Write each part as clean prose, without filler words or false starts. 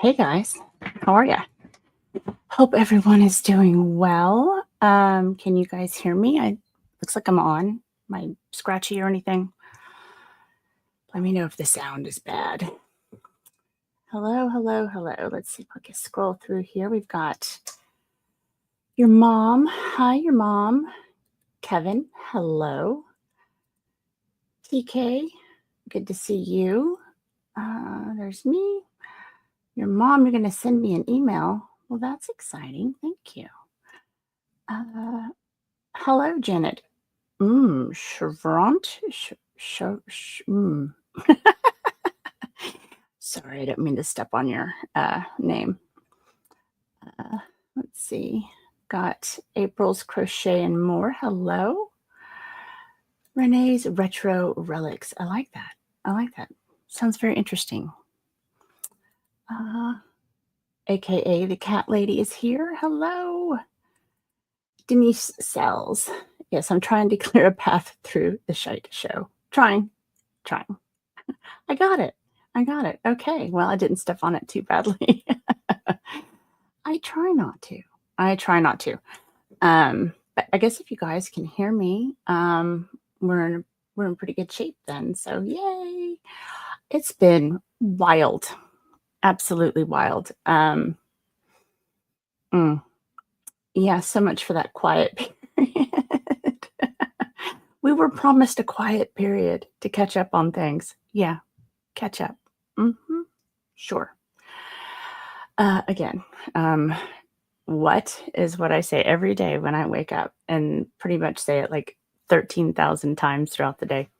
Hey guys, how are ya? Hope everyone is doing well. Can you guys hear me? Looks like I'm on. Am I scratchy or anything? Let me know if the sound is bad. Hello, hello, hello. Let's see if I can scroll through here. We've got your mom. Hi, your mom. Kevin, hello. TK, good to see you. There's me. Your mom, you're going to send me an email. Well, that's exciting. Thank you. Hello, Janet. Chevront? Sorry, I didn't mean to step on your name. Let's see. Got April's Crochet and More. Hello. Renee's Retro Relics. I like that. I like that. Sounds very interesting. AKA the cat lady is here. Hello. Denise Sells. Yes, I'm trying to clear a path through the shite show. Trying. I got it. Okay. Well, I didn't step on it too badly. I try not to. But I guess if you guys can hear me, we're in pretty good shape then. So yay. It's been wild. Absolutely wild. Yeah, so much for that quiet period. We were promised a quiet period to catch up on things. Yeah, catch up. Sure. Again, what is what I say every day when I wake up, and pretty much say it like 13,000 times throughout the day.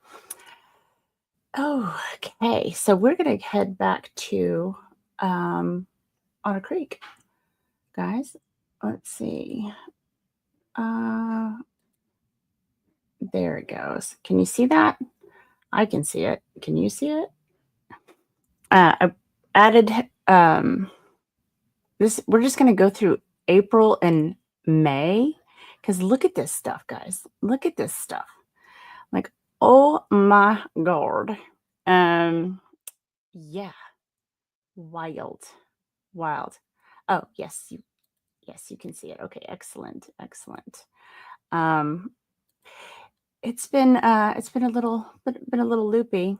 Okay, so we're going to head back to Otter Creek. Guys, let's see. There it goes. Can you see that? I can see it. Can you see it? I added this. We're just going to go through April and May, because look at this stuff, guys. Look at this stuff. Like, oh my God. Yeah. Wild. Oh, yes, you can see it. Okay, excellent. It's been a little loopy.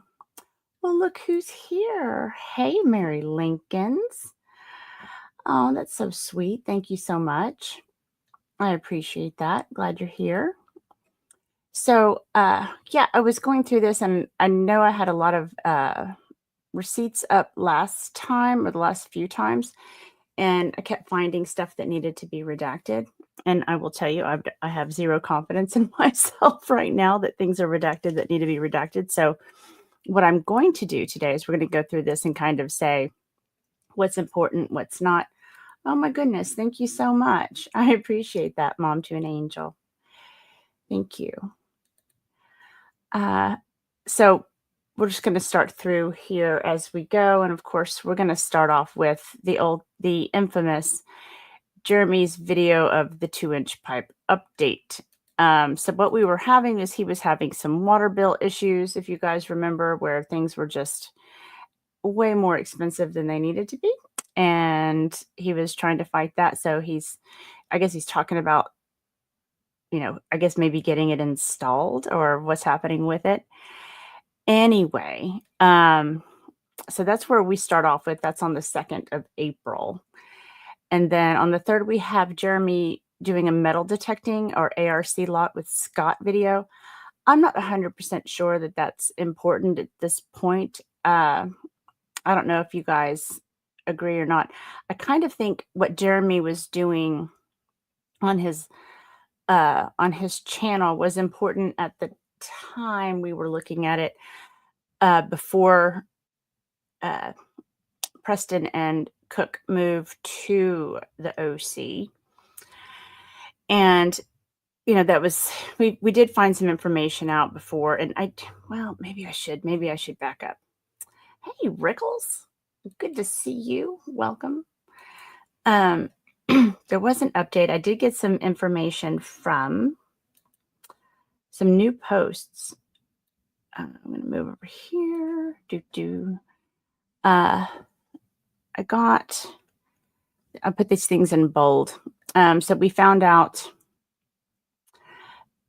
Well, look who's here. Hey, Mary Lincolns. Oh, that's so sweet. Thank you so much. I appreciate that. Glad you're here. So, yeah, I was going through this, and I know I had a lot of receipts up last time, or the last few times, and I kept finding stuff that needed to be redacted. And I will tell you, I have zero confidence in myself right now that things are redacted that need to be redacted. So what I'm going to do today is we're going to go through this and kind of say what's important, what's not. Oh my goodness. Thank you so much. I appreciate that, Mom to an Angel. Thank you. So we're just going to start through here as we go. And of course, we're going to start off with the infamous Jeremy's video of the 2-inch pipe update. So what we were having is he was having some water bill issues, if you guys remember, where things were just way more expensive than they needed to be. And he was trying to fight that. So I guess he's talking about, I guess maybe getting it installed or what's happening with it. Anyway, so that's where we start off with. That's on the 2nd of April. And then on the 3rd, we have Jeremy doing a metal detecting or ARC lot with Scott video. I'm not 100% sure that that's important at this point. I don't know if you guys agree or not. I kind of think what Jeremy was doing on his channel was important at the time we were looking at it. before Preston and Cook moved to the OC. And, that was, we did find some information out before, and maybe I should back up. Hey, Rickles, good to see you. Welcome. There was an update. I did get some information from some new posts. I'm going to move over here. I put these things in bold. So we found out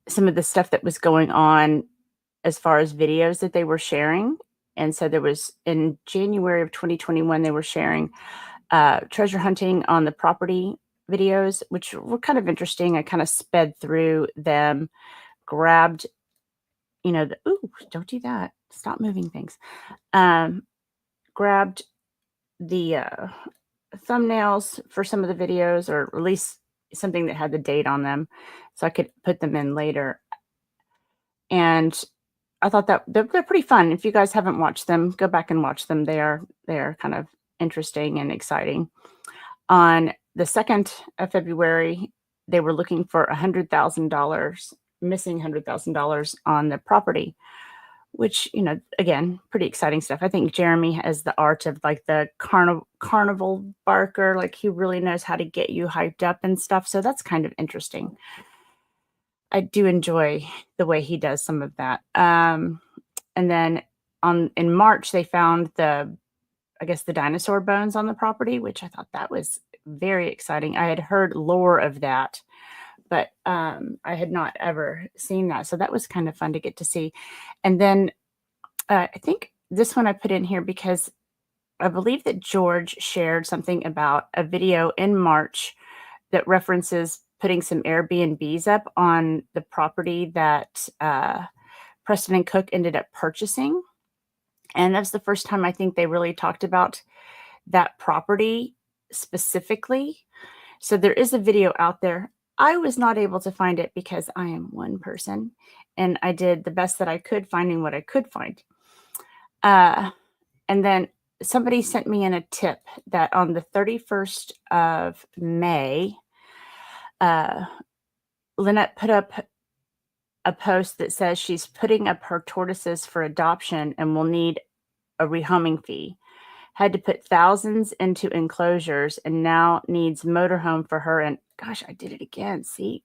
some of the stuff that was going on as far as videos that they were sharing. And so there was, in January of 2021, they were sharing treasure hunting on the property videos, which were kind of interesting. I kind of sped through them, grabbed, ooh, don't do that. Stop moving things. Grabbed the thumbnails for some of the videos, or at least something that had the date on them, so I could put them in later. And I thought that they're pretty fun. If you guys haven't watched them, go back and watch them. They are kind of interesting and exciting. On the 2nd of February, they were looking for $100,000, missing $100,000 on the property, which, again, pretty exciting stuff. I think Jeremy has the art of like the carnival barker. Like, he really knows how to get you hyped up and stuff. So that's kind of interesting. I do enjoy the way he does some of that. And then in March, they found the dinosaur bones on the property, which I thought that was very exciting. I had heard lore of that, but I had not ever seen that. So that was kind of fun to get to see. And then I think this one I put in here because I believe that George shared something about a video in March that references putting some Airbnbs up on the property that Preston and Cook ended up purchasing. And that's the first time I think they really talked about that property specifically. So there is a video out there. I was not able to find it because I am one person, and I did the best that I could finding what I could find. And then somebody sent me in a tip that on the 31st of May, Lynette put up a post that says she's putting up her tortoises for adoption and will need a rehoming fee. Had to put thousands into enclosures and now needs motorhome for her. And gosh, I did it again. See,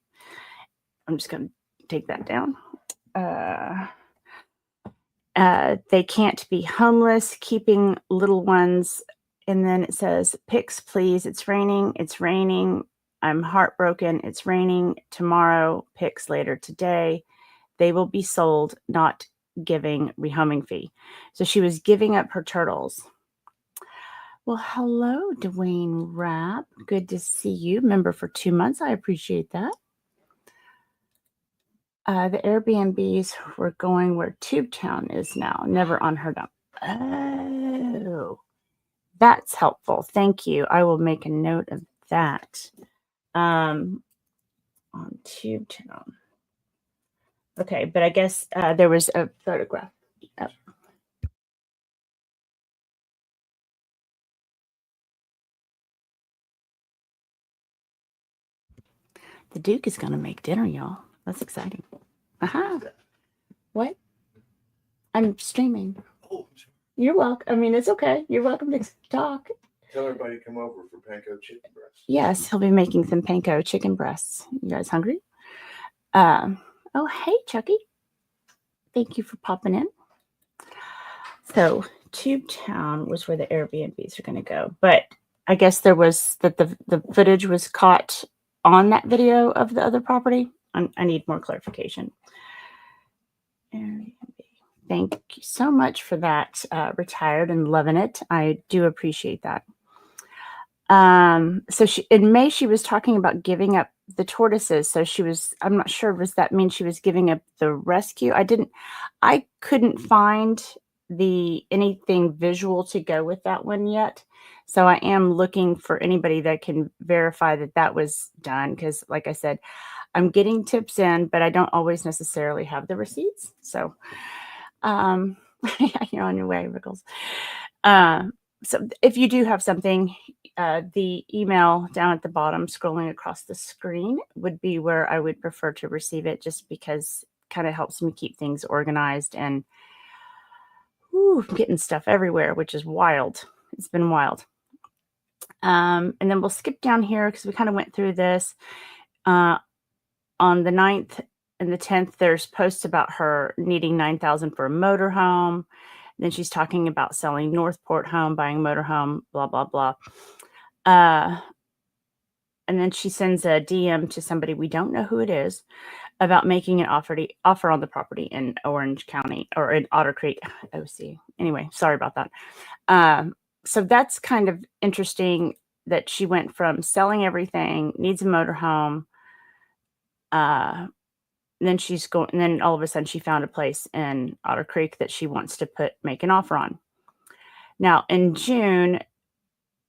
I'm just going to take that down. They can't be homeless, keeping little ones. And then it says, pics, please. It's raining. It's raining. I'm heartbroken. It's raining. Tomorrow, pics later today. They will be sold, not giving rehoming fee. So she was giving up her turtles. Well, hello, Dwayne Rapp. Good to see you. Member for 2 months. I appreciate that. The Airbnbs were going where Tubetown is now. Never unheard of. Oh, that's helpful. Thank you. I will make a note of that. On Tubetown. Okay, but I guess there was a photograph. Oh. The Duke is going to make dinner, y'all. That's exciting. Aha. What? I'm streaming. Oh, you're welcome. I mean, it's okay. You're welcome to talk. Tell everybody to come over for panko chicken breasts. Yes, he'll be making some panko chicken breasts. You guys hungry? Oh, hey, Chucky. Thank you for popping in. So, Tubetown was where the Airbnbs are going to go. But I guess there was that the footage was caught on that video of the other property. I need more clarification. Airbnb. Thank you so much for that, Retired and loving it. I do appreciate that. So in May, she was talking about giving up the tortoises. So I'm not sure, does that mean she was giving up the rescue? I couldn't find anything visual to go with that one yet. So I am looking for anybody that can verify that was done. Cause like I said, I'm getting tips in, but I don't always necessarily have the receipts. So, You're on your way, Rickles. So if you do have something, the email down at the bottom, scrolling across the screen, would be where I would prefer to receive it, just because it kind of helps me keep things organized, and getting stuff everywhere, which is wild. It's been wild. And then we'll skip down here because we kind of went through this. On the 9th and the 10th, there's posts about her needing $9,000 for a motorhome. Then she's talking about selling Northport home, buying a motorhome, blah, blah, blah. And then she sends a DM to somebody, we don't know who it is, about making an offer on the property in Orange County, or in Otter Creek, OC. Anyway, sorry about that. So that's kind of interesting that she went from selling everything, needs a motorhome, then and then all of a sudden she found a place in Otter Creek that she wants to make an offer on. Now in June,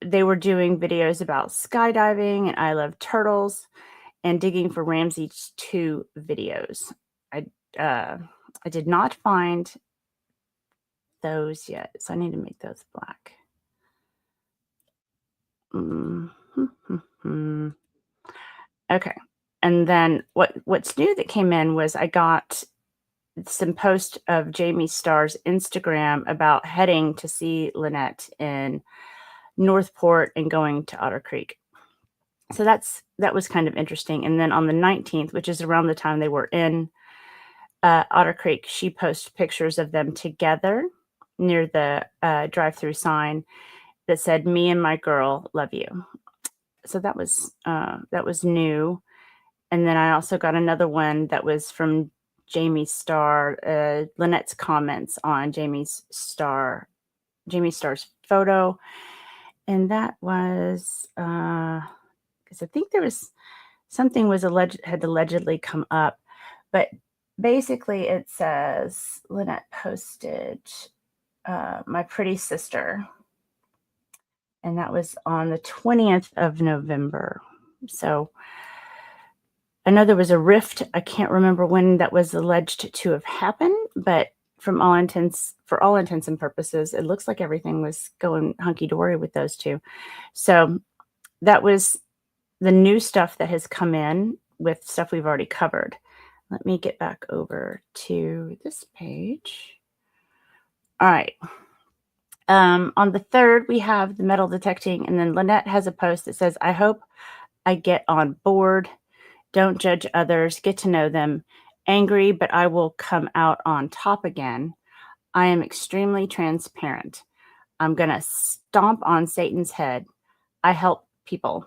they were doing videos about skydiving and I love turtles and digging for Ramses 2 videos. I did not find those yet, so I need to make those black. Okay. And then what's new that came in was I got some post of Jamie Starr's Instagram about heading to see Lynette in Northport and going to Otter Creek. So that was kind of interesting. And then on the 19th, which is around the time they were in Otter Creek, she posted pictures of them together near the drive-through sign that said, "Me and my girl love you." So that was new. And then I also got another one that was from Jamie Starr, Lynette's comments on Jamie Starr's photo. And that was, because I think there was something had allegedly come up, but basically it says Lynette posted my pretty sister, and that was on the 20th of November. So I know there was a rift. I can't remember when that was alleged to have happened, but for all intents and purposes, it looks like everything was going hunky-dory with those two. So that was the new stuff that has come in with stuff we've already covered. Let me get back over to this page. All right. On the 3rd, we have the metal detecting, and then Lynette has a post that says, "I hope I get on board. Don't judge others. Get to know them. Angry, but I will come out on top again. I am extremely transparent. I'm going to stomp on Satan's head. I help people.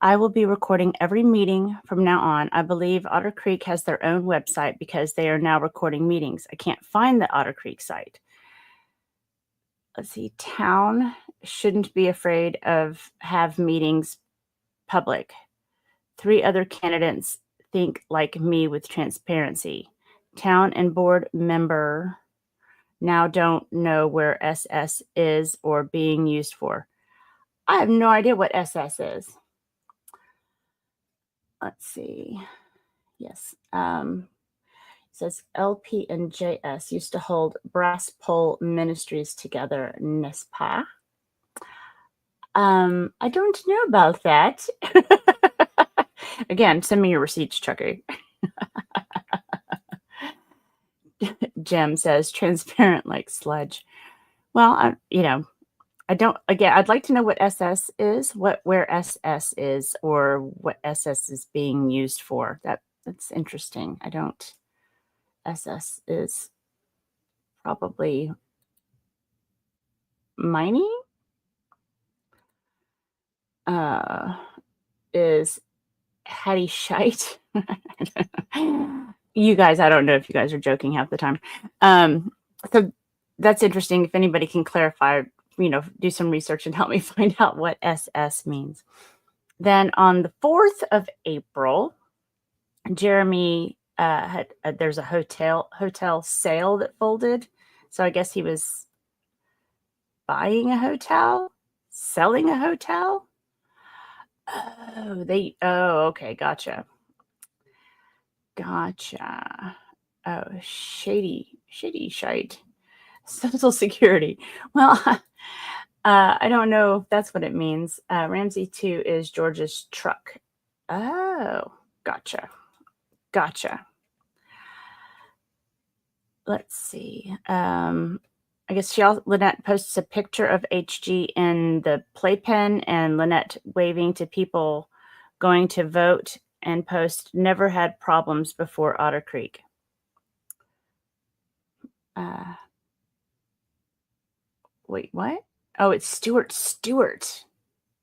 I will be recording every meeting from now on. I believe Otter Creek has their own website because they are now recording meetings. I can't find the Otter Creek site." Let's see. Town shouldn't be afraid of have meetings public. 3 other candidates think like me with transparency. Town and board member now don't know where SS is or being used for. I have no idea what SS is. Let's see. Yes. It says LP and JS used to hold brass pole ministries together, NESPA. I don't know about that. Again, send me your receipts, Chucky. Jem says transparent like sludge. Well, I don't. Again, I'd like to know what SS is, where SS is, or what SS is being used for. That's interesting. I don't. SS is probably mining. Is Hattie Shite. You guys, I don't know if you guys are joking half the time. So that's interesting. If anybody can clarify, do some research and help me find out what SS means. Then on the 4th of April, Jeremy there's a hotel sale that folded. So I guess he was buying a hotel, selling a hotel. Oh, okay, gotcha. Oh, shady Shitty shite. Social Security. Well, I don't know if that's what it means. Ramsey 2 is George's truck. Oh, gotcha. Gotcha. Let's see. I guess Lynette posts a picture of HG in the playpen and Lynette waving to people going to vote and post never had problems before Otter Creek. Wait, what? Oh, it's Stuart Stewart.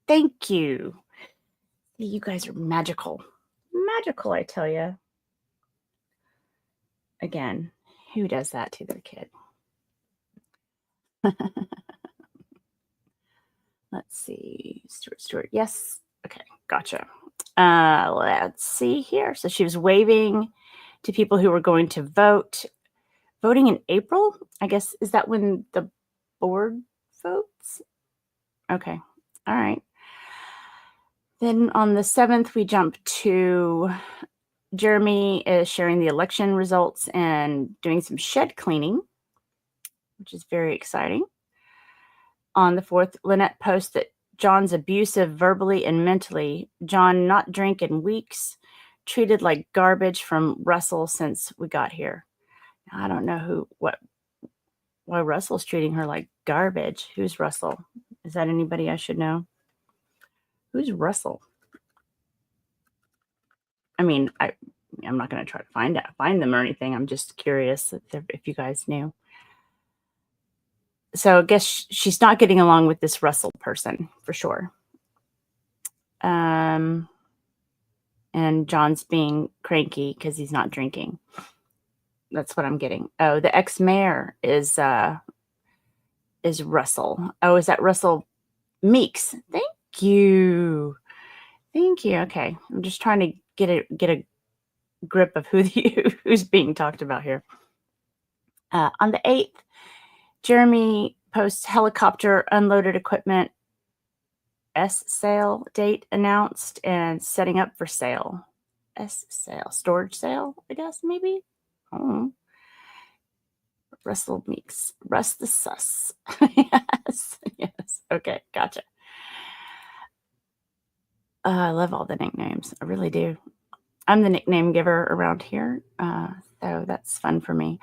Thank you. You guys are magical. Magical, I tell you. Again, who does that to their kid? Let's see. Stuart. Yes. Okay. Gotcha. Let's see here. So she was waving to people who were going to vote. Voting in April? I guess, is that when the board votes? Okay. All right. Then on the 7th, we jump to Jeremy is sharing the election results and doing some shed cleaning, which is very exciting. On the 4th, Lynette posts that John's abusive verbally and mentally. John not drink in weeks, treated like garbage from Russell since we got here. Now, I don't know why Russell's treating her like garbage. Who's Russell? Is that anybody I should know? Who's Russell? I mean, I'm not going to try to find them or anything. I'm just curious if you guys knew. So I guess she's not getting along with this Russell person for sure. And John's being cranky because he's not drinking. That's what I'm getting. Oh, the ex-mayor is Russell. Oh, is that Russell Meeks? Thank you. Okay, I'm just trying to get a grip of who's being talked about here. On the 8th, Jeremy posts helicopter unloaded equipment sale date announced and setting up for sale. Sale, storage sale, I guess, maybe. Oh. Russell Meeks. Russ the Sus. Yes. Okay, gotcha. I love all the nicknames. I really do. I'm the nickname giver around here, so that's fun for me.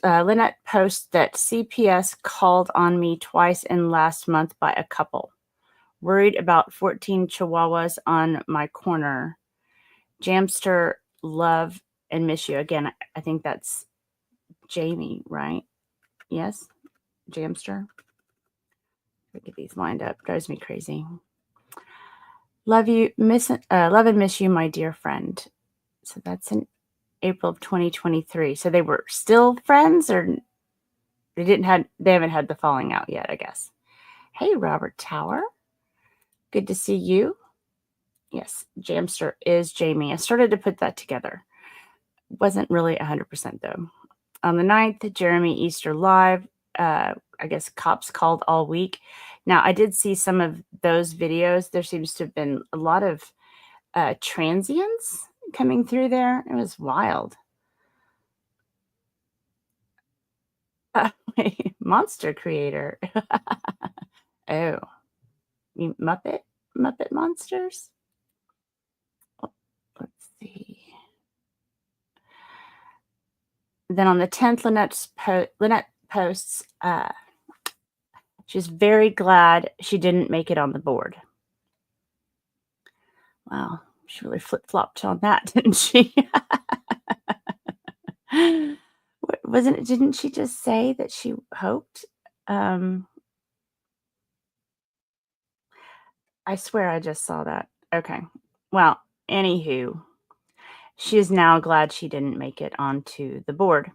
Lynette posts that CPS called on me twice in last month by a couple. Worried about 14 chihuahuas on my corner. Jamster, love and miss you. Again, I think that's Jamie, right? Yes? Jamster. Get these lined up. Drives me crazy. Love and miss you, my dear friend. So that's in April of 2023. So they were still friends, or they haven't had the falling out yet, I guess. Hey, Robert Tower. Good to see you. Yes, Jamster is Jamie. I started to put that together. Wasn't really 100% though. On the 9th, Jeremy Easter Live. I guess cops called all week. Now, I did see some of those videos. There seems to have been a lot of transients coming through there. It was wild. Wait, monster creator. Oh, you Muppet monsters? Let's see. Then on the 10th, Lynette posts, she's very glad she didn't make it on the board. Wow, she really flip-flopped on that, didn't she? Didn't she just say that she hoped? I swear I just saw that. Okay. Well, anywho, she is now glad she didn't make it onto the board.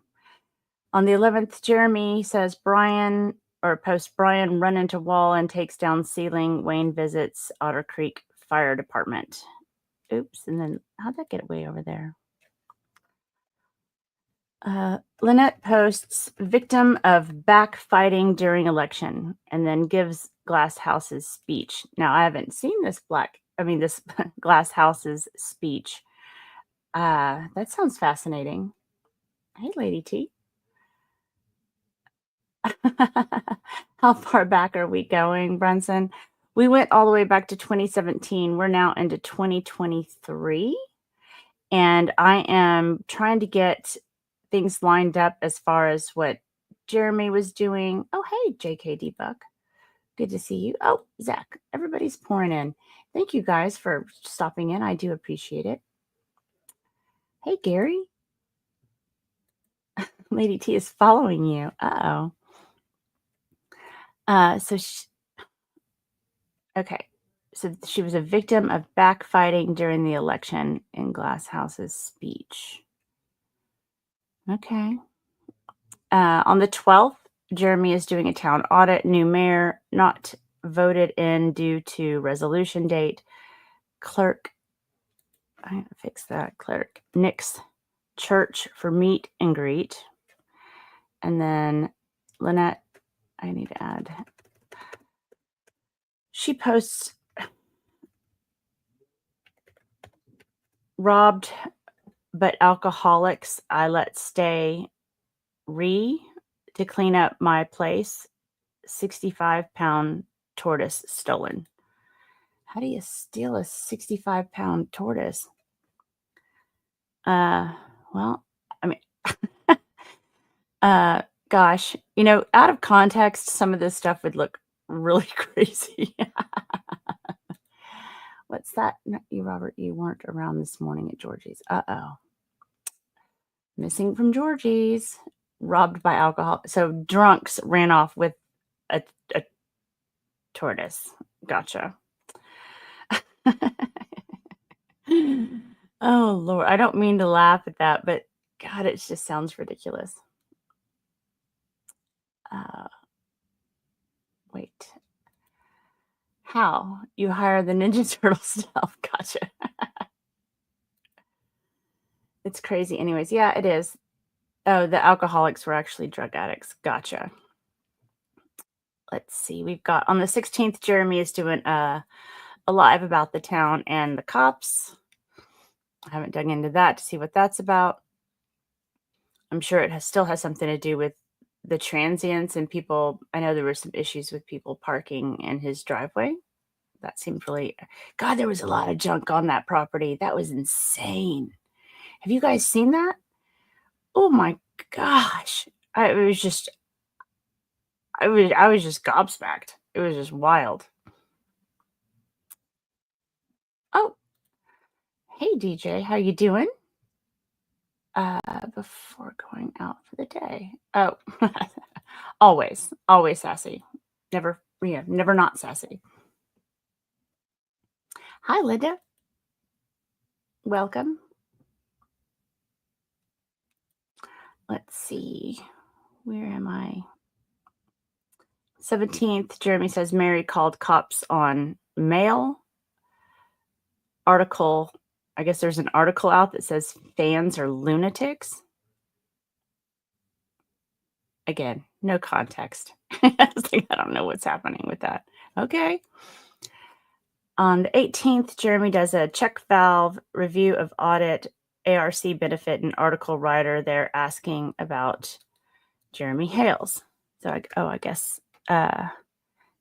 On the 11th, Jeremy says Brian run into wall and takes down ceiling. Wayne visits Otter Creek Fire Department. Oops, and then how'd that get way over there? Lynette posts victim of backfighting during election and then gives Glass House's speech. Now, I haven't seen this Glass House's speech. That sounds fascinating. Hey, Lady T. How far back are we going, Brunson? We went all the way back to 2017. We're now into 2023. And I am trying to get things lined up as far as what Jeremy was doing. Oh, hey, JKD Buck. Good to see you. Oh, Zach, everybody's pouring in. Thank you guys for stopping in. I do appreciate it. Hey, Gary. Lady T is following you. Uh-oh. Okay. So she was a victim of backfighting during the election in Glasshouse's speech. Okay. On the 12th, Jeremy is doing a town audit. New mayor not voted in due to resolution date. Clerk, I have to fix that. Clerk Nick's church for meet and greet. And then Lynette, I need to add. She posts robbed but alcoholics I let stay to clean up my place. 65-pound tortoise stolen. How do you steal a 65-pound tortoise? Well, I mean, gosh, out of context, some of this stuff would look really crazy. What's that? Not you, Robert, you weren't around this morning at Georgie's. Uh-oh. Missing from Georgie's. Robbed by alcohol. So drunks ran off with a tortoise. Gotcha. Oh, Lord. I don't mean to laugh at that, but God, it just sounds ridiculous. Wait. How? You hire the Ninja Turtle stuff. Gotcha. It's crazy. Anyways, yeah, it is. Oh, the alcoholics were actually drug addicts. Gotcha. Let's see. We've got on the 16th, Jeremy is doing a live about the town and the cops. I haven't dug into that to see what that's about. I'm sure it still has something to do with the transients and people. I know there were some issues with people parking in his driveway. That seemed really, God, there was a lot of junk on that property. That was insane. Have you guys seen that? Oh my gosh. I was just gobsmacked. It was just wild. Oh, hey DJ, how you doing? Before going out for the day. Oh, always sassy. Never not sassy. Hi, Linda. Welcome. Let's see. Where am I? 17th, Jeremy says Mary called cops on mail. Article, I guess there's an article out that says fans are lunatics. Again, no context. I don't know what's happening with that. Okay. On the 18th, Jeremy does a check valve review of audit ARC benefit and article writer. They're asking about Jeremy Hales. So, I guess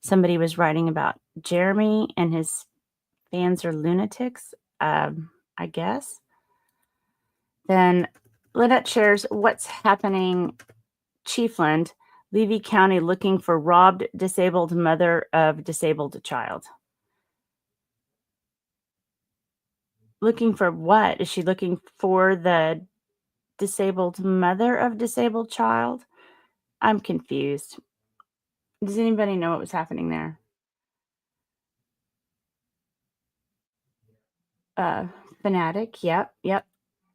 somebody was writing about Jeremy and his fans are lunatics, I guess. Then Lynette shares what's happening Chiefland, Levy County looking for robbed disabled mother of disabled child. Looking for what? Is she looking for the disabled mother of disabled child? I'm confused. Does anybody know what was happening there? Fanatic. Yep.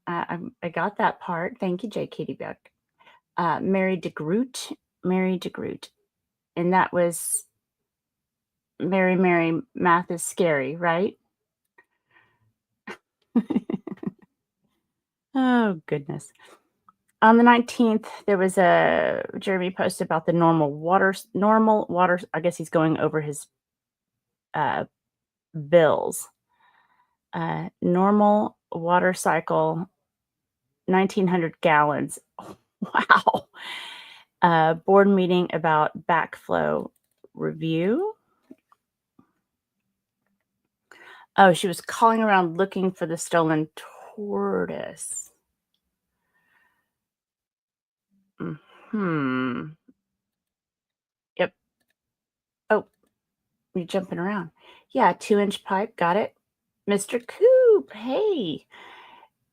I got that part. Thank you, J. Katie Buck. Mary DeGroot. And that was Mary Math is Scary, right? Oh, goodness. On the 19th, there was a Jeremy post about the normal water. I guess he's going over his bills. Normal water cycle, 1,900 gallons. Wow. Board meeting about backflow review. Oh, she was calling around looking for the stolen tortoise. Hmm. Yep. Oh, you're jumping around. Yeah, 2-inch pipe. Got it. Mr. Coop. Hey.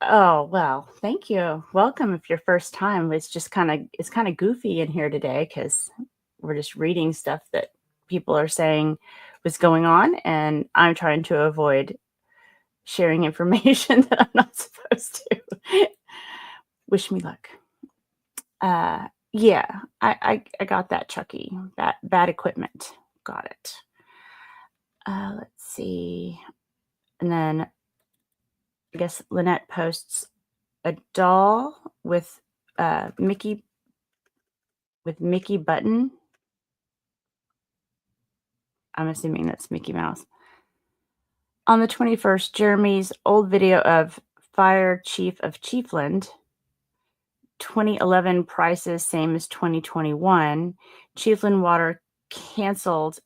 Oh, well, thank you. Welcome if your first time. It's kind of goofy in here today because we're just reading stuff that people are saying was going on, and I'm trying to avoid sharing information that I'm not supposed to. Wish me luck. Yeah, I got that, Chucky. Bad equipment. Got it. Let's see. And then I guess Lynette posts a doll with Mickey Button. I'm assuming that's Mickey Mouse. On the 21st, Jeremy's old video of Fire Chief of Chiefland, 2011 prices same as 2021. Chiefland Water canceled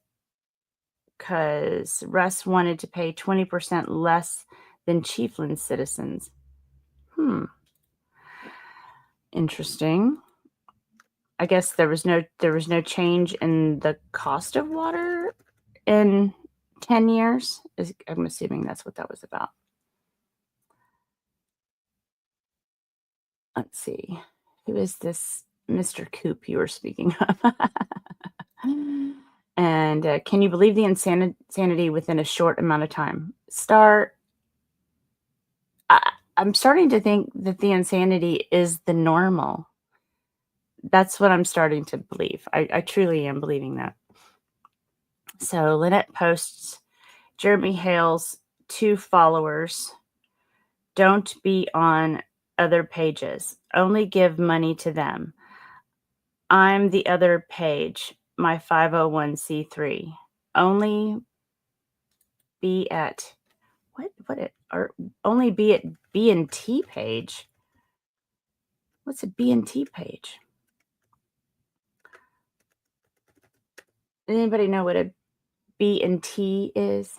because Russ wanted to pay 20% less than Chiefland citizens. Interesting. I guess there was no change in the cost of water in 10 years. I'm assuming that's what that was about. Let's see. Who is this Mr. Coop you were speaking of? And can you believe the insanity within a short amount of time? I'm starting to think that the insanity is the normal. That's what I'm starting to believe. I truly am believing that. So Lynette posts, Jeremy Hale's 2 followers. Don't be on other pages. Only give money to them. I'm the other page, my 501c3. Only be at only be at B&T page. What's a B&T page? Anybody know what a B&T is?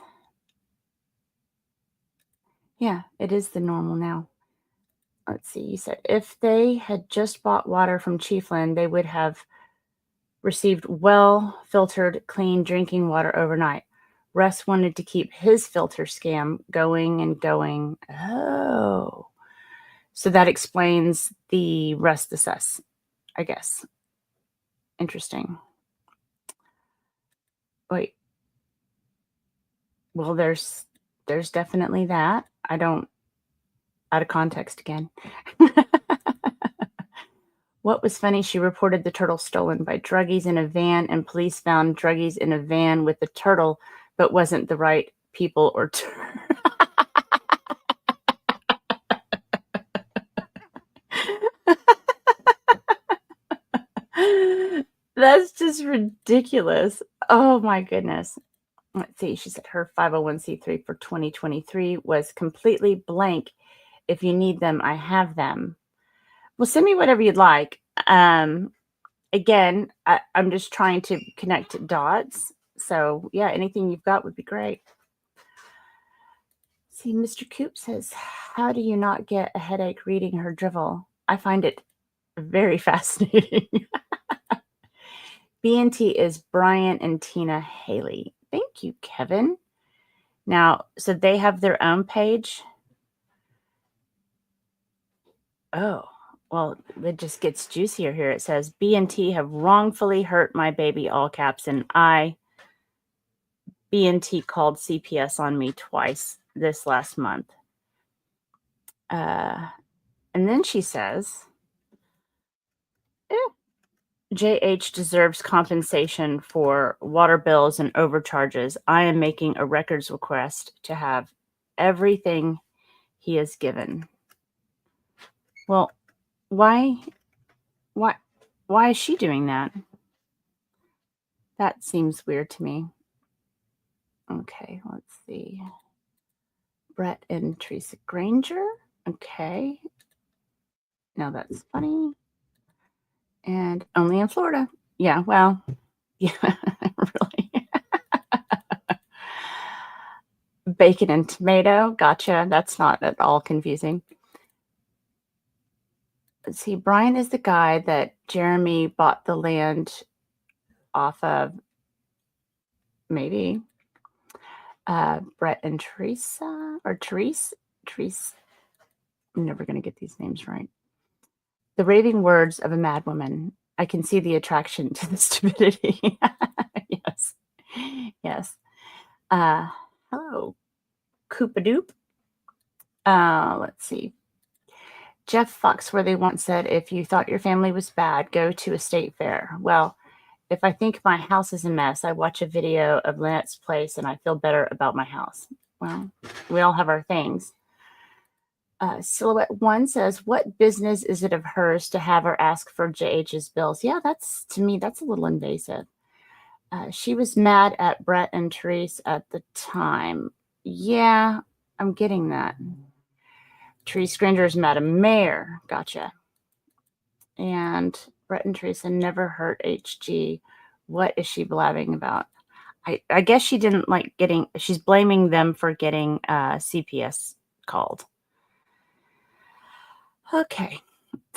Yeah, it is the normal now. Let's see. You said if they had just bought water from Chiefland, they would have received well-filtered, clean drinking water overnight. Russ wanted to keep his filter scam going and going. Oh. So that explains the rest of us, I guess. Interesting. Wait. Well, there's definitely that. Out of context again. What was funny, she reported the turtle stolen by druggies in a van, and police found druggies in a van with the turtle, but wasn't the right people or That's just ridiculous. Oh my goodness. Let's see. She said her 501c3 for 2023 was completely blank. If you need them, I have them. Well, send me whatever you'd like. Again, I'm just trying to connect dots. So yeah, anything you've got would be great. See, Mr. Coop says, how do you not get a headache reading her drivel? I find it very fascinating. B&T is Brian and Tina Haley. Thank you, Kevin. Now, so they have their own page. Oh, well, it just gets juicier here. It says, B&T have wrongfully hurt my baby, all caps, and B&T called CPS on me twice this last month. And then she says, JH deserves compensation for water bills and overcharges. I am making a records request to have everything he is given. Well, why is she doing that? That seems weird to me. Okay, let's see. Brett and Teresa Granger. Okay. Now that's funny. And only in Florida. Yeah, well, yeah, really. Bacon and tomato. Gotcha. That's not at all confusing. Let's see. Brian is the guy that Jeremy bought the land off of. Maybe. Brett and Teresa or Therese. Therese. I'm never going to get these names right. The raving words of a madwoman. I can see the attraction to the stupidity. Yes. Yes. Hello, Koopadoop. Let's see. Jeff Foxworthy once said, if you thought your family was bad, go to a state fair. Well, if I think my house is a mess, I watch a video of Lynette's place and I feel better about my house. Well, we all have our things. Silhouette 1 says, what business is it of hers to have her ask for JH's bills? Yeah, to me, that's a little invasive. She was mad at Brett and Therese at the time. Yeah, I'm getting that. Therese Granger is Madam Mayor. Gotcha. And Brett and Teresa never hurt HG. What is she blabbing about? I guess she didn't like she's blaming them for getting CPS called. Okay.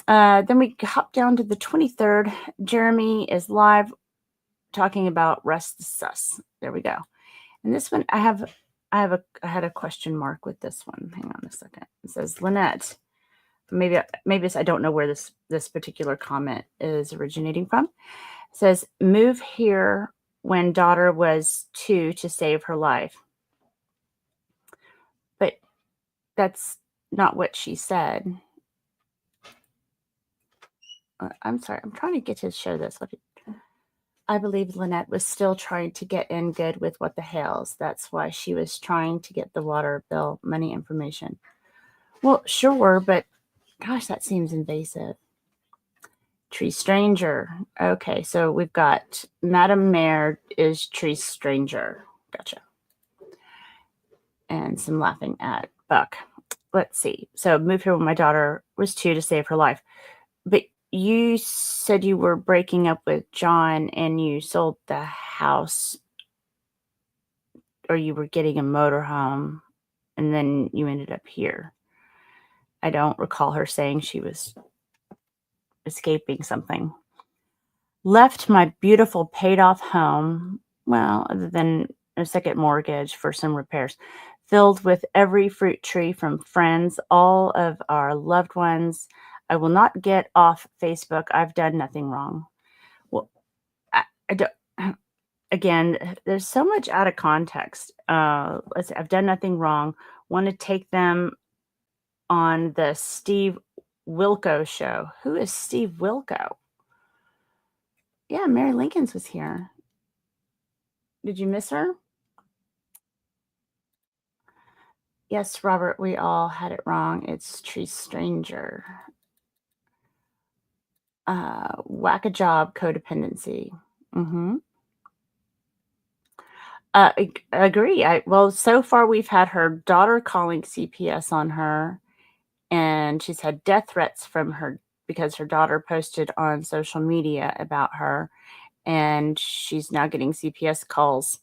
Then we hop down to the 23rd. Jeremy is live talking about Rest the Sus. There we go. And this one, I had a question mark with this one. Hang on a second. It says, Lynette. Maybe I don't know where this particular comment is originating from. It says, move here when daughter was 2 to save her life. But that's not what she said. I'm sorry. I'm trying to get to show this. I believe Lynette was still trying to get in good with what the Hales. That's why she was trying to get the water bill money information. Well, sure, but gosh, that seems invasive. Tree Stranger. Okay, so we've got Madam Mayor is Tree Stranger. Gotcha. And some laughing at Buck. Let's see. So move here when my daughter was 2 to save her life. But you said you were breaking up with John and you sold the house, or you were getting a motorhome, and then you ended up here. I don't recall her saying she was escaping something. Left my beautiful paid off home, well, other than a second mortgage for some repairs, filled with every fruit tree from friends, all of our loved ones. I will not get off Facebook. I've done nothing wrong. Well, I don't. Again, there's so much out of context. Let's see, I've done nothing wrong. Want to take them on the Steve Wilco show. Who is Steve Wilco? Yeah, Mary Lincoln's was here. Did you miss her? Yes, Robert, we all had it wrong. It's Tree Stranger. Whack a job codependency. Mm-hmm. Agree. Well, so far we've had her daughter calling CPS on her, and she's had death threats from her because her daughter posted on social media about her, and she's now getting CPS calls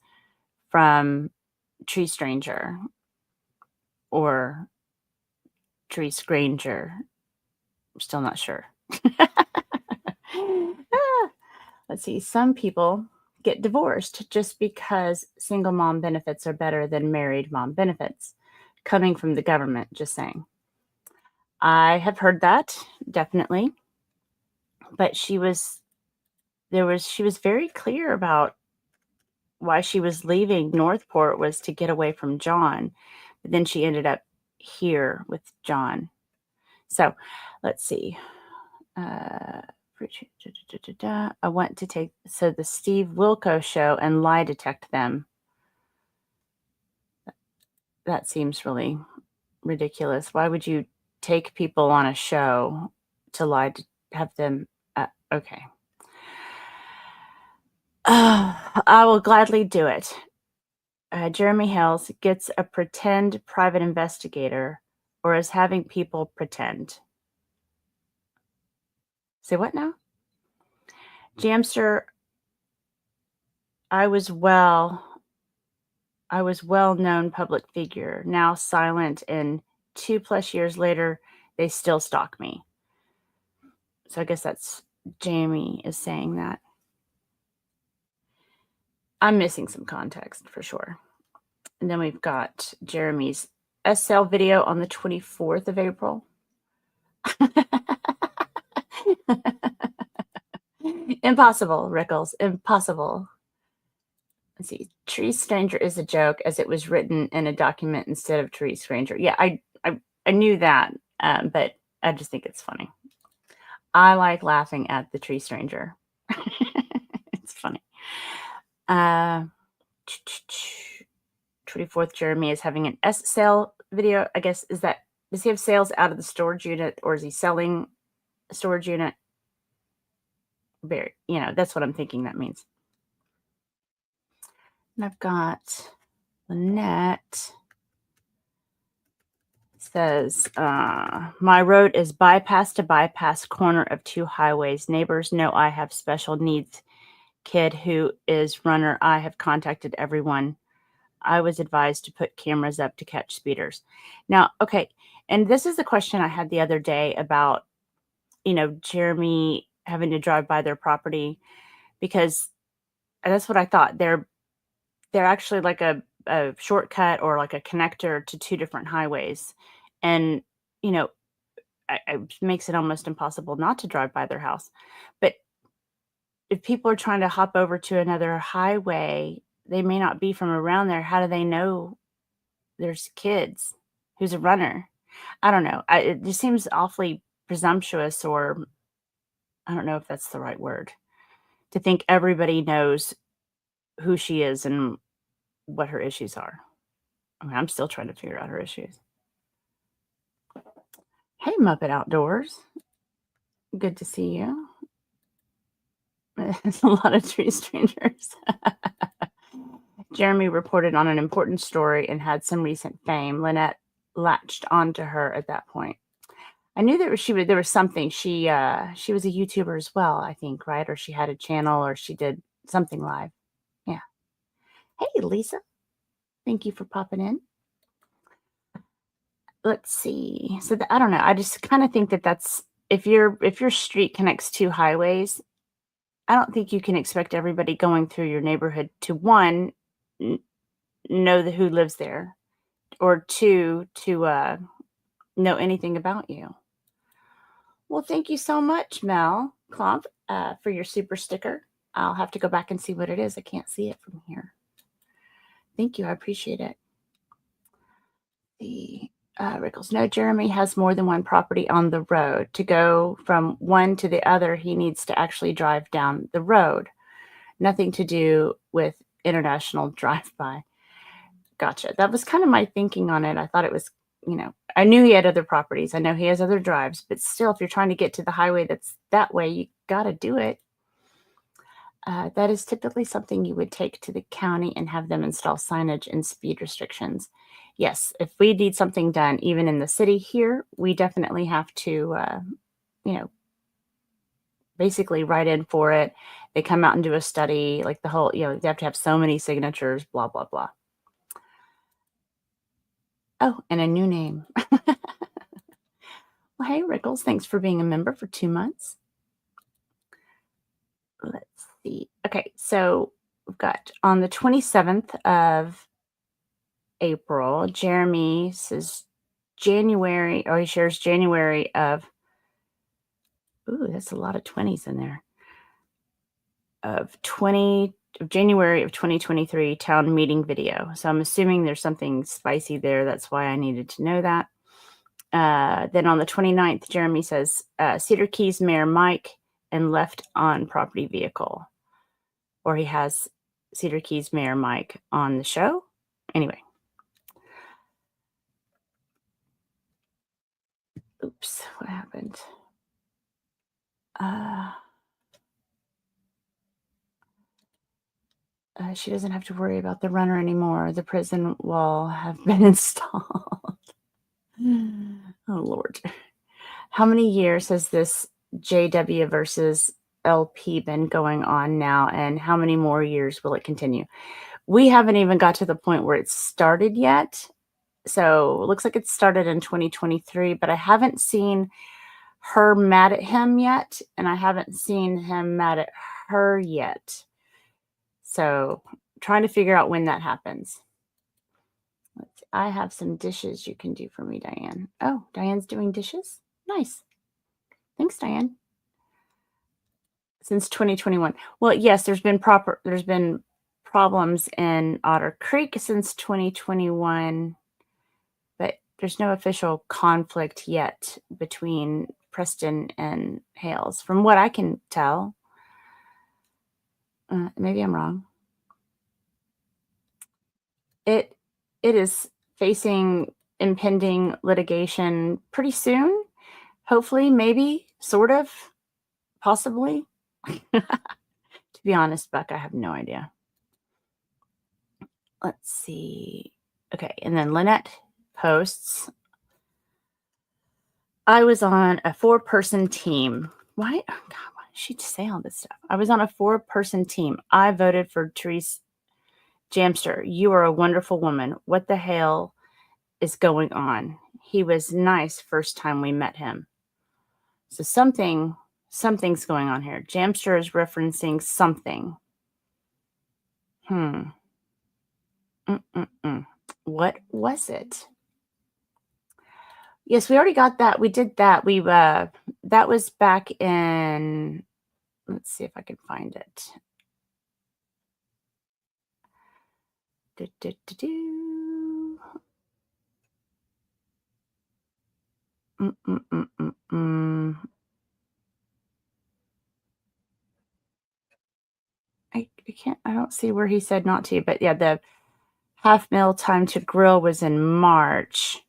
from Tree Stranger or Tree Granger. I'm still not sure. Let's see. Some people get divorced just because single mom benefits are better than married mom benefits. Coming from the government, just saying. I have heard that, definitely. But she was very clear about why she was leaving Northport was to get away from John. But then she ended up here with John. So let's see. I want to take the Steve Wilco show and lie detect them. That seems really ridiculous. Why would you take people on a show to lie to have them? Okay. I will gladly do it. Jeremy Hales gets a pretend private investigator, or is having people pretend. Say what now? Jamster, I was well-known public figure, now silent, and 2+ years later, they still stalk me. So I guess that's Jamie is saying that. I'm missing some context for sure. And then we've got Jeremy's SL video on the 24th of April. Impossible, Rickles. Impossible. Let's see. Tree Stranger is a joke as it was written in a document instead of Tree Stranger. Yeah, I knew that, but I just think it's funny. I like laughing at the Tree Stranger. It's funny. 24th, Jeremy is having an S sale video. I guess, does he have sales out of the storage unit, or is he selling a storage unit? That's what I'm thinking that means. And I've got Lynette. Says, my road is bypass to bypass corner of 2 highways. Neighbors know I have special needs kid who is runner. I have contacted everyone. I was advised to put cameras up to catch speeders. Now, okay, and this is the question I had the other day about, Jeremy having to drive by their property, because that's what I thought. They're actually like a shortcut or like a connector to 2 different highways. And, it makes it almost impossible not to drive by their house. But if people are trying to hop over to another highway, they may not be from around there. How do they know there's kids? Who's a runner? I don't know. It just seems awfully presumptuous, or I don't know if that's the right word, to think everybody knows who she is and what her issues are. I mean, I'm still trying to figure out her issues. Hey, Muppet Outdoors. Good to see you. There's a lot of Tree Strangers. Jeremy reported on an important story and had some recent fame. Lynette latched onto her at that point. I knew there was something. She was a YouTuber as well, I think, right? Or she had a channel, or she did something live. Yeah. Hey, Lisa. Thank you for popping in. Let's see. So I don't know. I just kind of think that's if your street connects 2 highways, I don't think you can expect everybody going through your neighborhood to, 1, know who lives there, or 2, to know anything about you. Well, thank you so much, Mel Klomp, for your super sticker. I'll have to go back and see what it is. I can't see it from here. Thank you. I appreciate it. The Rickles. No, Jeremy has more than one property on the road. To go from one to the other, he needs to actually drive down the road. Nothing to do with international drive-by. Gotcha. That was kind of my thinking on it. I thought it was, I knew he had other properties. I know he has other drives, but still, if you're trying to get to the highway that's that way, you got to do it. That is typically something you would take to the county and have them install signage and speed restrictions. Yes, if we need something done, even in the city here, we definitely have to, basically write in for it. They come out and do a study, like the whole, they have to have so many signatures, blah, blah, blah. Oh, and a new name. Well, hey, Rickles, thanks for being a member for 2 months. Let's see. Okay, so we've got on the 27th of April, Jeremy says January, he shares January of, that's a lot of 20s in there, of January of 2023 town meeting video. So I'm assuming there's something spicy there. That's why I needed to know that. Then on the 29th, Jeremy says Cedar Keys Mayor Mike and left on property vehicle. Or he has Cedar Keys Mayor Mike on the show. Anyway. Oops, what happened? She doesn't have to worry about the runner anymore. The prison wall have been installed. Oh, Lord. How many years has this JW versus LP been going on now, and how many more years will it continue? We haven't even got to the point where it's started yet. So it looks like it started in 2023, but I haven't seen her mad at him yet, and I haven't seen him mad at her yet. So trying to figure out when that happens. I have some dishes you can do for me, Diane. Oh, Diane's doing dishes? Nice. Thanks, Diane. Since 2021. Well, yes, there's been problems in Otter Creek since 2021, but there's no official conflict yet between Preston and Hales, from what I can tell. Maybe I'm wrong. It is facing impending litigation pretty soon. Hopefully, maybe, sort of, possibly. To be honest, Buck, I have no idea. Let's see. Okay, and then Lynette posts, I was on a 4-person team. Why? Oh God, why did she say all this stuff? I was on a 4-person team. I voted for Therese Jamster. You are a wonderful woman. What the hell is going on? He was nice first time we met him. So something's going on here. Jamster is referencing something. What was it? Yes, we already got that. We did that. That was back in, let's see if I can find it. I don't see where he said not to, but yeah, the half meal time to grill was in March.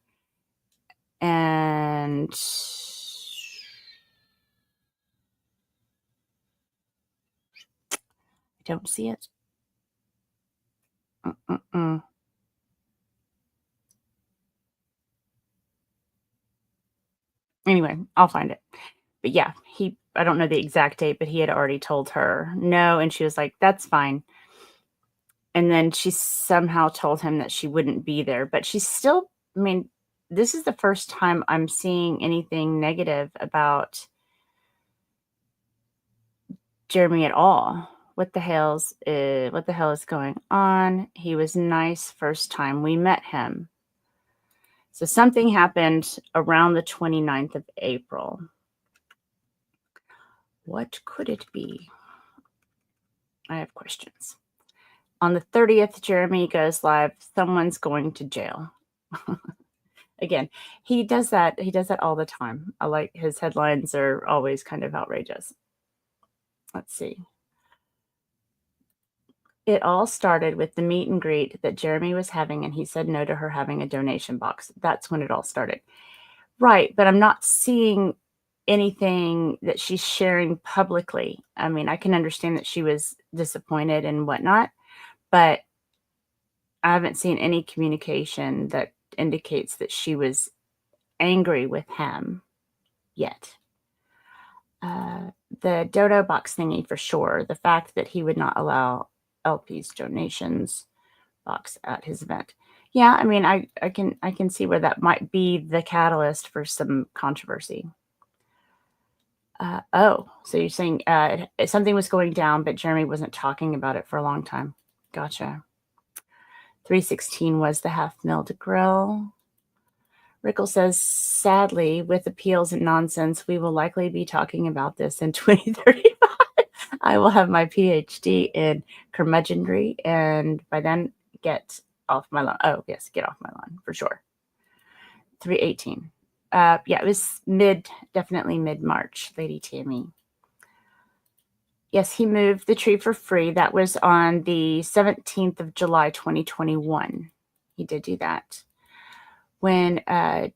And I don't see it. Anyway, I'll find it. But yeah, I don't know the exact date, but he had already told her no. And she was like, that's fine. And then she somehow told him that she wouldn't be there, but she's still, I mean, this is the first time I'm seeing anything negative about Jeremy at all. What the hell is going on? He was nice first time we met him. So something happened around the 29th of April. What could it be? I have questions. On the 30th, Jeremy goes live. Someone's going to jail. Again, he does that. He does that all the time. I like his headlines are always kind of outrageous. Let's see. It all started with the meet and greet that Jeremy was having, and he said no to her having a donation box. That's when it all started. Right, but I'm not seeing anything that she's sharing publicly. I mean, I can understand that she was disappointed and whatnot, but I haven't seen any communication that indicates that she was angry with him yet. The dodo box thingy for sure. The fact that he would not allow LP's donations box at his event. Yeah, I mean, I can see where that might be the catalyst for some controversy. So you're saying something was going down, but Jeremy wasn't talking about it for a long time. Gotcha. 316 was the half mil to grill. Rickle says, sadly, with appeals and nonsense, we will likely be talking about this in 2035. I will have my PhD in curmudgeonry, and by then, get off my lawn. Oh, yes, get off my lawn, for sure. 318. Yeah, it was definitely mid-March, Lady Tammy. Yes, he moved the tree for free. That was on the 17th of July, 2021. He did do that. When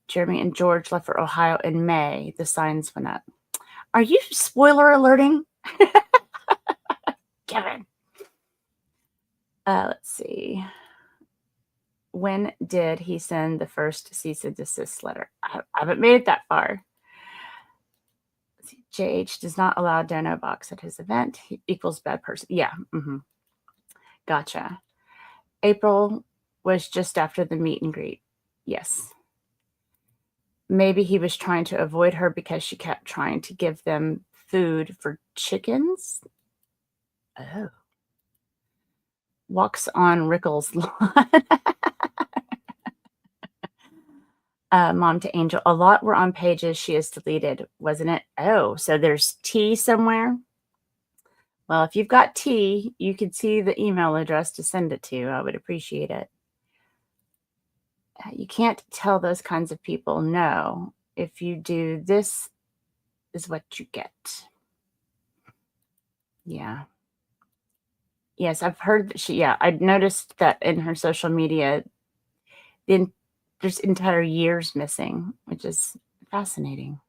Jeremy and George left for Ohio in May, the signs went up. Are you spoiler alerting? Kevin. Let's see. When did he send the first cease and desist letter? I haven't made it that far. JH does not allow dono box at his event. He equals bad person. Yeah. Gotcha. April was just after the meet and greet. Yes. Maybe he was trying to avoid her because she kept trying to give them food for chickens. Oh. Walks on Rickles' lawn. Mom to Angel. A lot were on pages she has deleted, wasn't it? Oh, so there's T somewhere. Well, if you've got T, you can see the email address to send it to. I would appreciate it. You can't tell those kinds of people no. If you do, this is what you get. Yeah. Yes, I've heard that I'd noticed that in her social media, there's entire years missing, which is fascinating.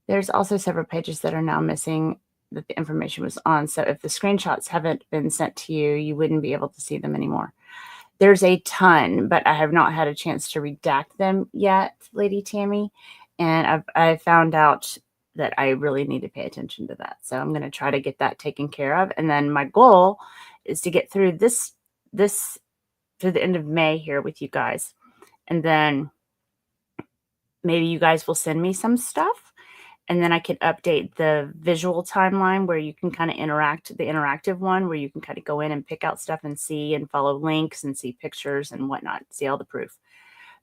There's also several pages that are now missing that the information was on. So if the screenshots haven't been sent to you, you wouldn't be able to see them anymore. There's a ton, but I have not had a chance to redact them yet, Lady Tammy. And I found out that I really need to pay attention to that. So I'm going to try to get that taken care of. And then my goal is to get through this through the end of May here with you guys. And then maybe you guys will send me some stuff. And then I can update the visual timeline where you can kind of interact, the interactive one where you can kind of go in and pick out stuff and see and follow links and see pictures and whatnot, see all the proof.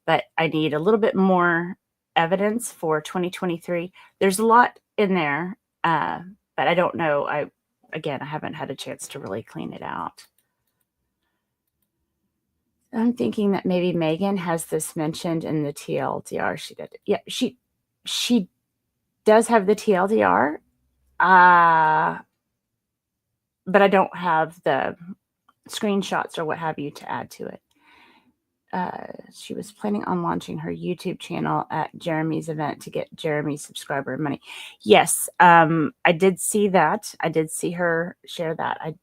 But I need a little bit more evidence for 2023. There's a lot in there, but I don't know. I haven't had a chance to really clean it out. I'm thinking that maybe Megan has this mentioned in the TLDR. She did. Yeah, she does have the TLDR, but I don't have the screenshots or what have you to add to it. She was planning on launching her YouTube channel at Jeremy's event to get Jeremy's subscriber money. Yes, I did see that. I did see her share that.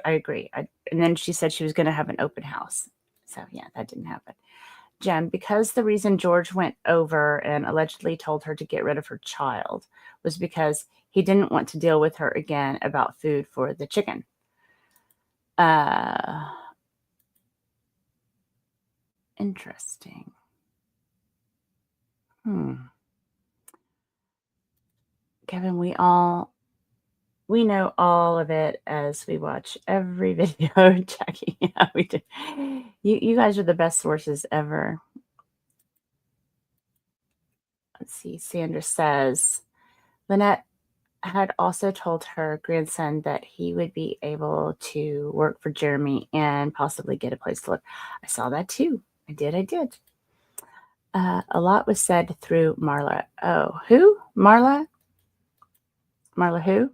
I agree. And then she said she was going to have an open house. So yeah, that didn't happen. Jen, because the reason George went over and allegedly told her to get rid of her child was because he didn't want to deal with her again about food for the chicken. Interesting. Kevin, we know all of it as we watch every video. Jackie, yeah, we do. You guys are the best sources ever. Let's see. Sandra says, Lynette had also told her grandson that he would be able to work for Jeremy and possibly get a place to live. I saw that too. I did. A lot was said through Marla. Oh, who? Marla? Marla who?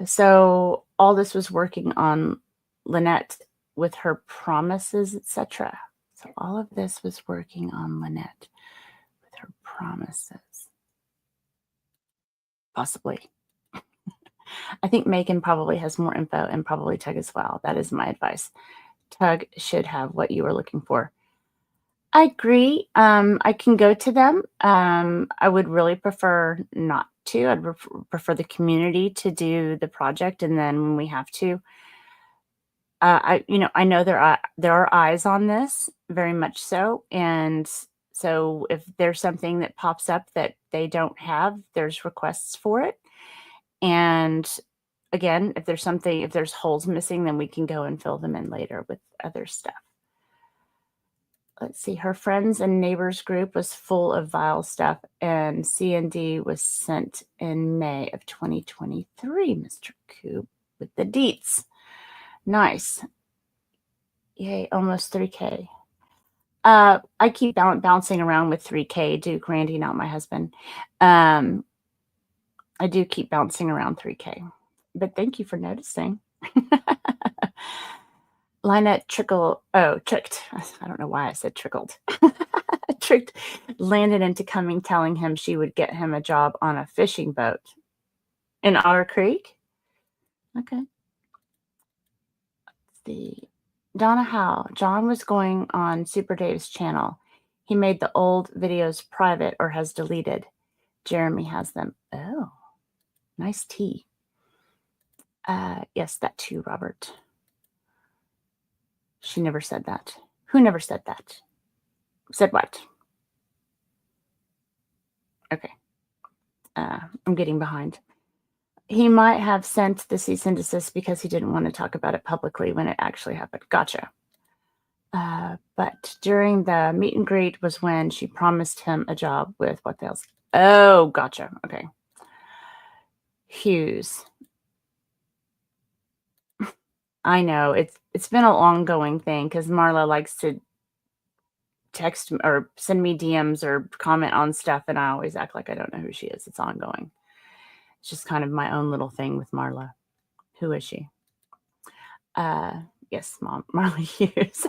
So all this was working on Lynette with her promises, etc. So all of this was working on Lynette with her promises. Possibly. I think Megan probably has more info and probably Tug as well. That is my advice. Tug should have what you were looking for. I agree. I can go to them. I would really prefer not to. I'd prefer the community to do the project, and then when we have to, I know there are eyes on this, very much so, and so if there's something that pops up that they don't have, there's requests for it. And again, if there's holes missing, then we can go and fill them in later with other stuff. Let's see, her friends and neighbors group was full of vile stuff, and C&D was sent in May of 2023, Mr. Coop, with the deets. Nice. Yay, almost 3K. I keep bouncing around with 3K, Duke Randy, not my husband. I do keep bouncing around 3K, but thank you for noticing. Lynette tricked. I don't know why I said trickled. Tricked Landon into coming, telling him she would get him a job on a fishing boat in Otter Creek. Okay. Let's see. Donna Howe. John was going on Super Dave's channel. He made the old videos private or has deleted. Jeremy has them. Oh, nice tea. Yes, that too, Robert. She never said that. Who never said that? Said what? Okay. I'm getting behind. He might have sent the cease and desist because he didn't want to talk about it publicly when it actually happened. Gotcha. But during the meet and greet was when she promised him a job with what the hell's... Oh, gotcha. Okay. Hughes. I know it's been an ongoing thing because Marla likes to text or send me DMs or comment on stuff, and I always act like I don't know who she is. It's ongoing. It's just kind of my own little thing with Marla. Who is she? Yes, Mom, Marla Hughes.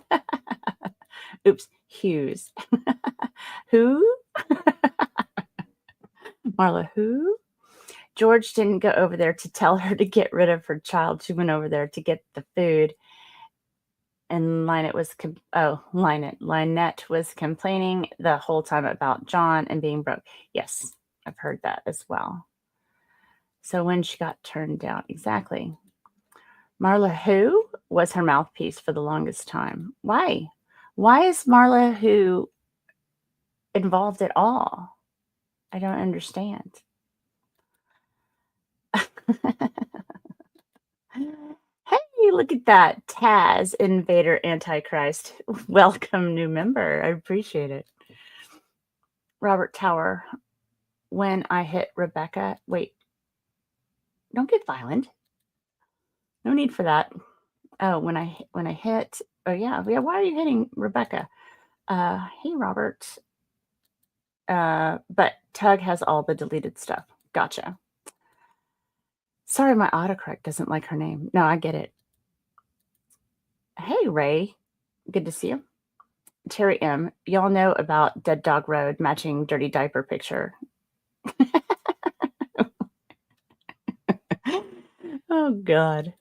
Oops, Hughes. Who? Marla, who? George didn't go over there to tell her to get rid of her child. She went over there to get the food. And Lynette was complaining the whole time about John and being broke. Yes, I've heard that as well. So when she got turned down, exactly. Marla Who was her mouthpiece for the longest time. Why? Why is Marla Who involved at all? I don't understand. Hey, look at that. Taz, Invader Antichrist. Welcome, new member. I appreciate it. Robert Tower. When I hit Rebecca. Wait. Don't get violent. No need for that. Oh, when I hit. Oh, yeah. Why are you hitting Rebecca? Hey, Robert. But Tug has all the deleted stuff. Gotcha. Sorry, my autocorrect doesn't like her name. No, I get it. Hey, Ray. Good to see you. Terry M. Y'all know about Dead Dog Road matching dirty diaper picture. Oh, God.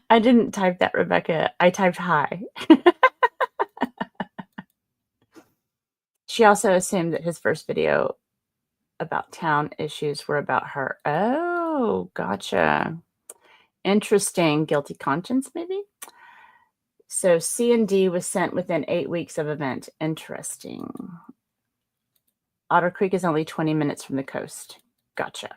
I didn't type that, Rebecca. I typed hi. She also assumed that his first video about town issues were about her. Oh, gotcha. Interesting. Guilty conscience, maybe? So C and D was sent within 8 weeks of event. Interesting. Otter Creek is only 20 minutes from the coast. Gotcha.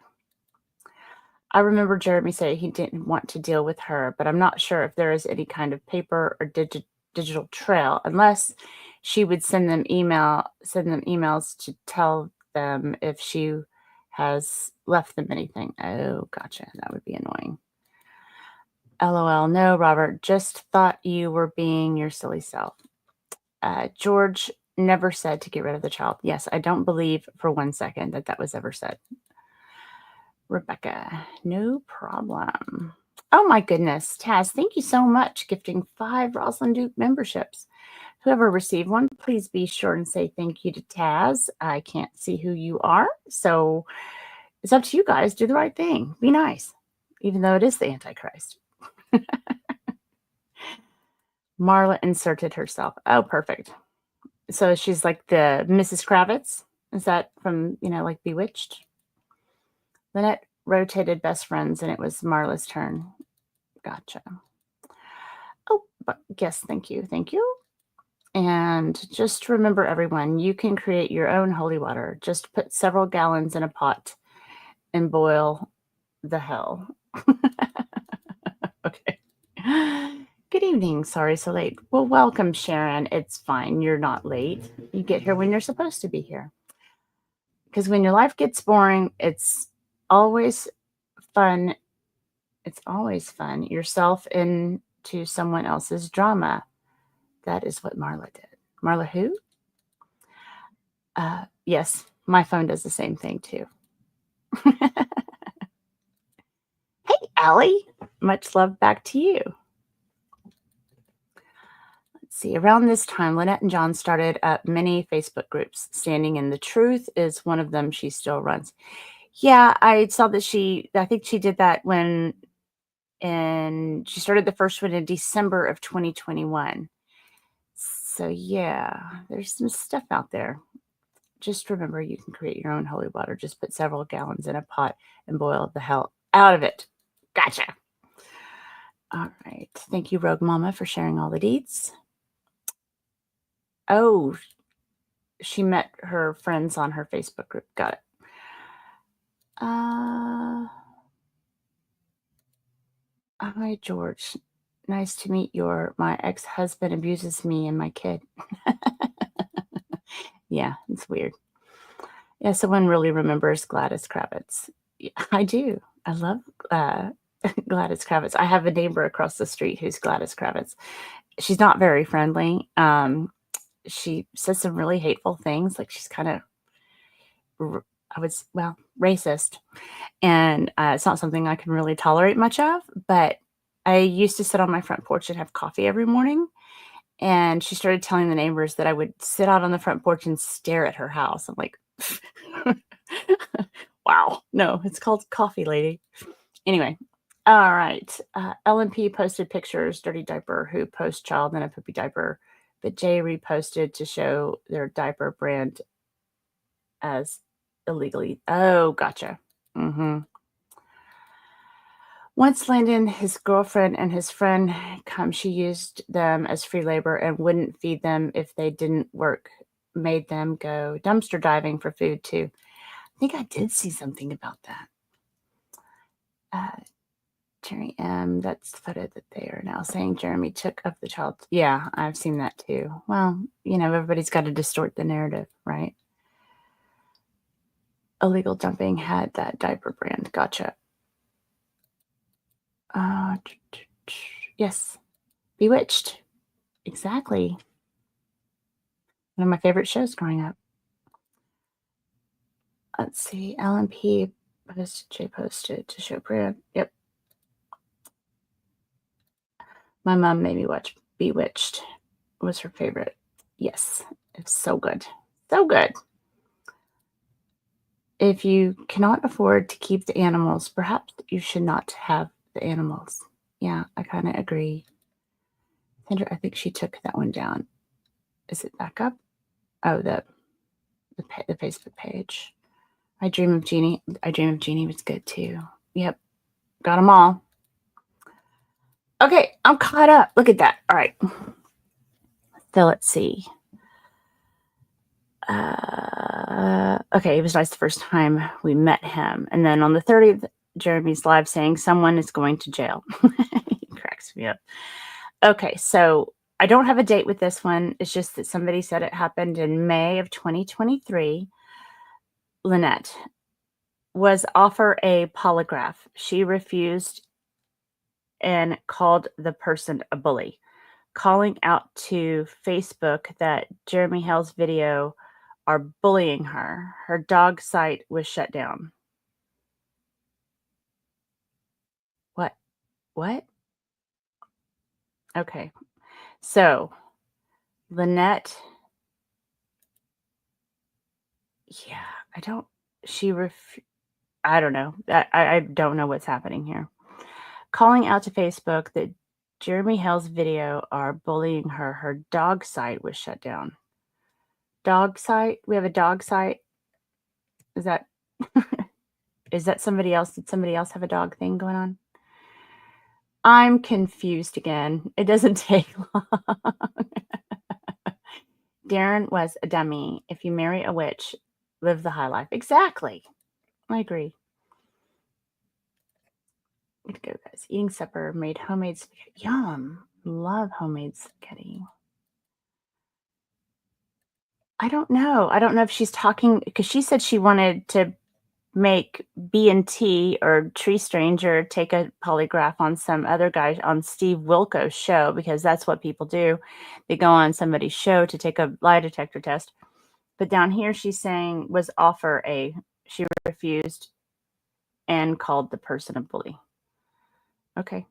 I remember Jeremy saying he didn't want to deal with her, but I'm not sure if there is any kind of paper or digital trail, unless she would send them emails to tell them if she has left them anything. Oh, gotcha. That would be annoying. LOL. No, Robert. Just thought you were being your silly self. George never said to get rid of the child. Yes, I don't believe for 1 second that was ever said. Rebecca, no problem. Oh my goodness. Taz, thank you so much. Gifting 5 Rosalind Duke memberships. Whoever received one, please be sure and say thank you to Taz. I can't see who you are, so it's up to you guys. Do the right thing. Be nice, even though it is the Antichrist. Marla inserted herself. Oh, perfect. So she's like the Mrs. Kravitz. Is that from, like Bewitched? Lynette rotated best friends, and it was Marla's turn. Gotcha. Oh, but yes, thank you. Thank you. And just remember, everyone, you can create your own holy water. Just put several gallons in a pot and boil the hell. Okay. Good evening. Sorry so late. Well, welcome, Sharon. It's fine. You're not late. You get here when you're supposed to be here. Because when your life gets boring, it's always fun. It's always fun. Yourself into someone else's drama. That is what Marla did. Marla who? Yes, my phone does the same thing too. Hey, Allie. Much love back to you. Let's see. Around this time, Lynette and John started up many Facebook groups. Standing in the Truth is one of them she still runs. Yeah, I saw that I think she did that she started the first one in December of 2021. So yeah, there's some stuff out there. Just remember, you can create your own holy water. Just put several gallons in a pot and boil the hell out of it. Gotcha. All right. Thank you, Rogue Mama, for sharing all the deets. Oh, she met her friends on her Facebook group. Got it. Hi, George. Nice to meet you. My ex-husband abuses me and my kid. Yeah, it's weird. Yeah, someone really remembers Gladys Kravitz. Yeah, I do. I love Gladys Kravitz. I have a neighbor across the street who's Gladys Kravitz. She's not very friendly. She says some really hateful things. Like she's kind of, racist. And it's not something I can really tolerate much of. But I used to sit on my front porch and have coffee every morning. And she started telling the neighbors that I would sit out on the front porch and stare at her house. I'm like, wow, no, it's called Coffee Lady. Anyway, all right. LMP posted pictures, dirty diaper, who post child in a poopy diaper, but Jay reposted to show their diaper brand as illegally. Oh, gotcha. Once Landon, his girlfriend, and his friend come, she used them as free labor and wouldn't feed them if they didn't work. Made them go dumpster diving for food, too. I think I did see something about that. Jerry M., that's the photo that they are now saying Jeremy took of the child. Yeah, I've seen that, too. Well, everybody's got to distort the narrative, right? Illegal dumping had that diaper brand. Gotcha. Yes. Bewitched. Exactly. One of my favorite shows growing up. Let's see. LMP posted, Jay posted to show brand. Yep. My mom made me watch Bewitched. It was her favorite. Yes. It's so good. So good. If you cannot afford to keep the animals, perhaps you should not have the animals. Yeah, I kind of agree. Sandra, I think she took that one down. Is it back up? Oh, the Facebook page. I Dream of Jeannie. I Dream of Jeannie was good too. Yep. Got them all. Okay, I'm caught up. Look at that. All right. So let's see. Okay, it was nice the first time we met him. And then on the 30th, Jeremy's live saying someone is going to jail. He cracks me up. Okay, so I don't have a date with this one. It's just that somebody said it happened in May of 2023. Lynette was offered a polygraph. She refused and called the person a bully, calling out to Facebook that Jeremy Hill's video are bullying her. Her dog site was shut down. What? Okay. So, Lynette, yeah, I don't know. I don't know what's happening here. Calling out to Facebook that Jeremy Hill's video are bullying her. Her dog site was shut down. Dog site? We have a dog site? Is that somebody else? Did somebody else have a dog thing going on? I'm confused again. It doesn't take long. Darren was a dummy. If you marry a witch, live the high life. Exactly. I agree. Good to go, guys. Eating supper, made homemade spaghetti. Yum. Love homemade spaghetti. I don't know. I don't know if she's talking, because she said she wanted to make B&T or Tree Stranger take a polygraph on some other guy on Steve Wilko's show, because that's what people do. They go on somebody's show to take a lie detector test. But down here, she's saying she refused and called the person a bully. Okay.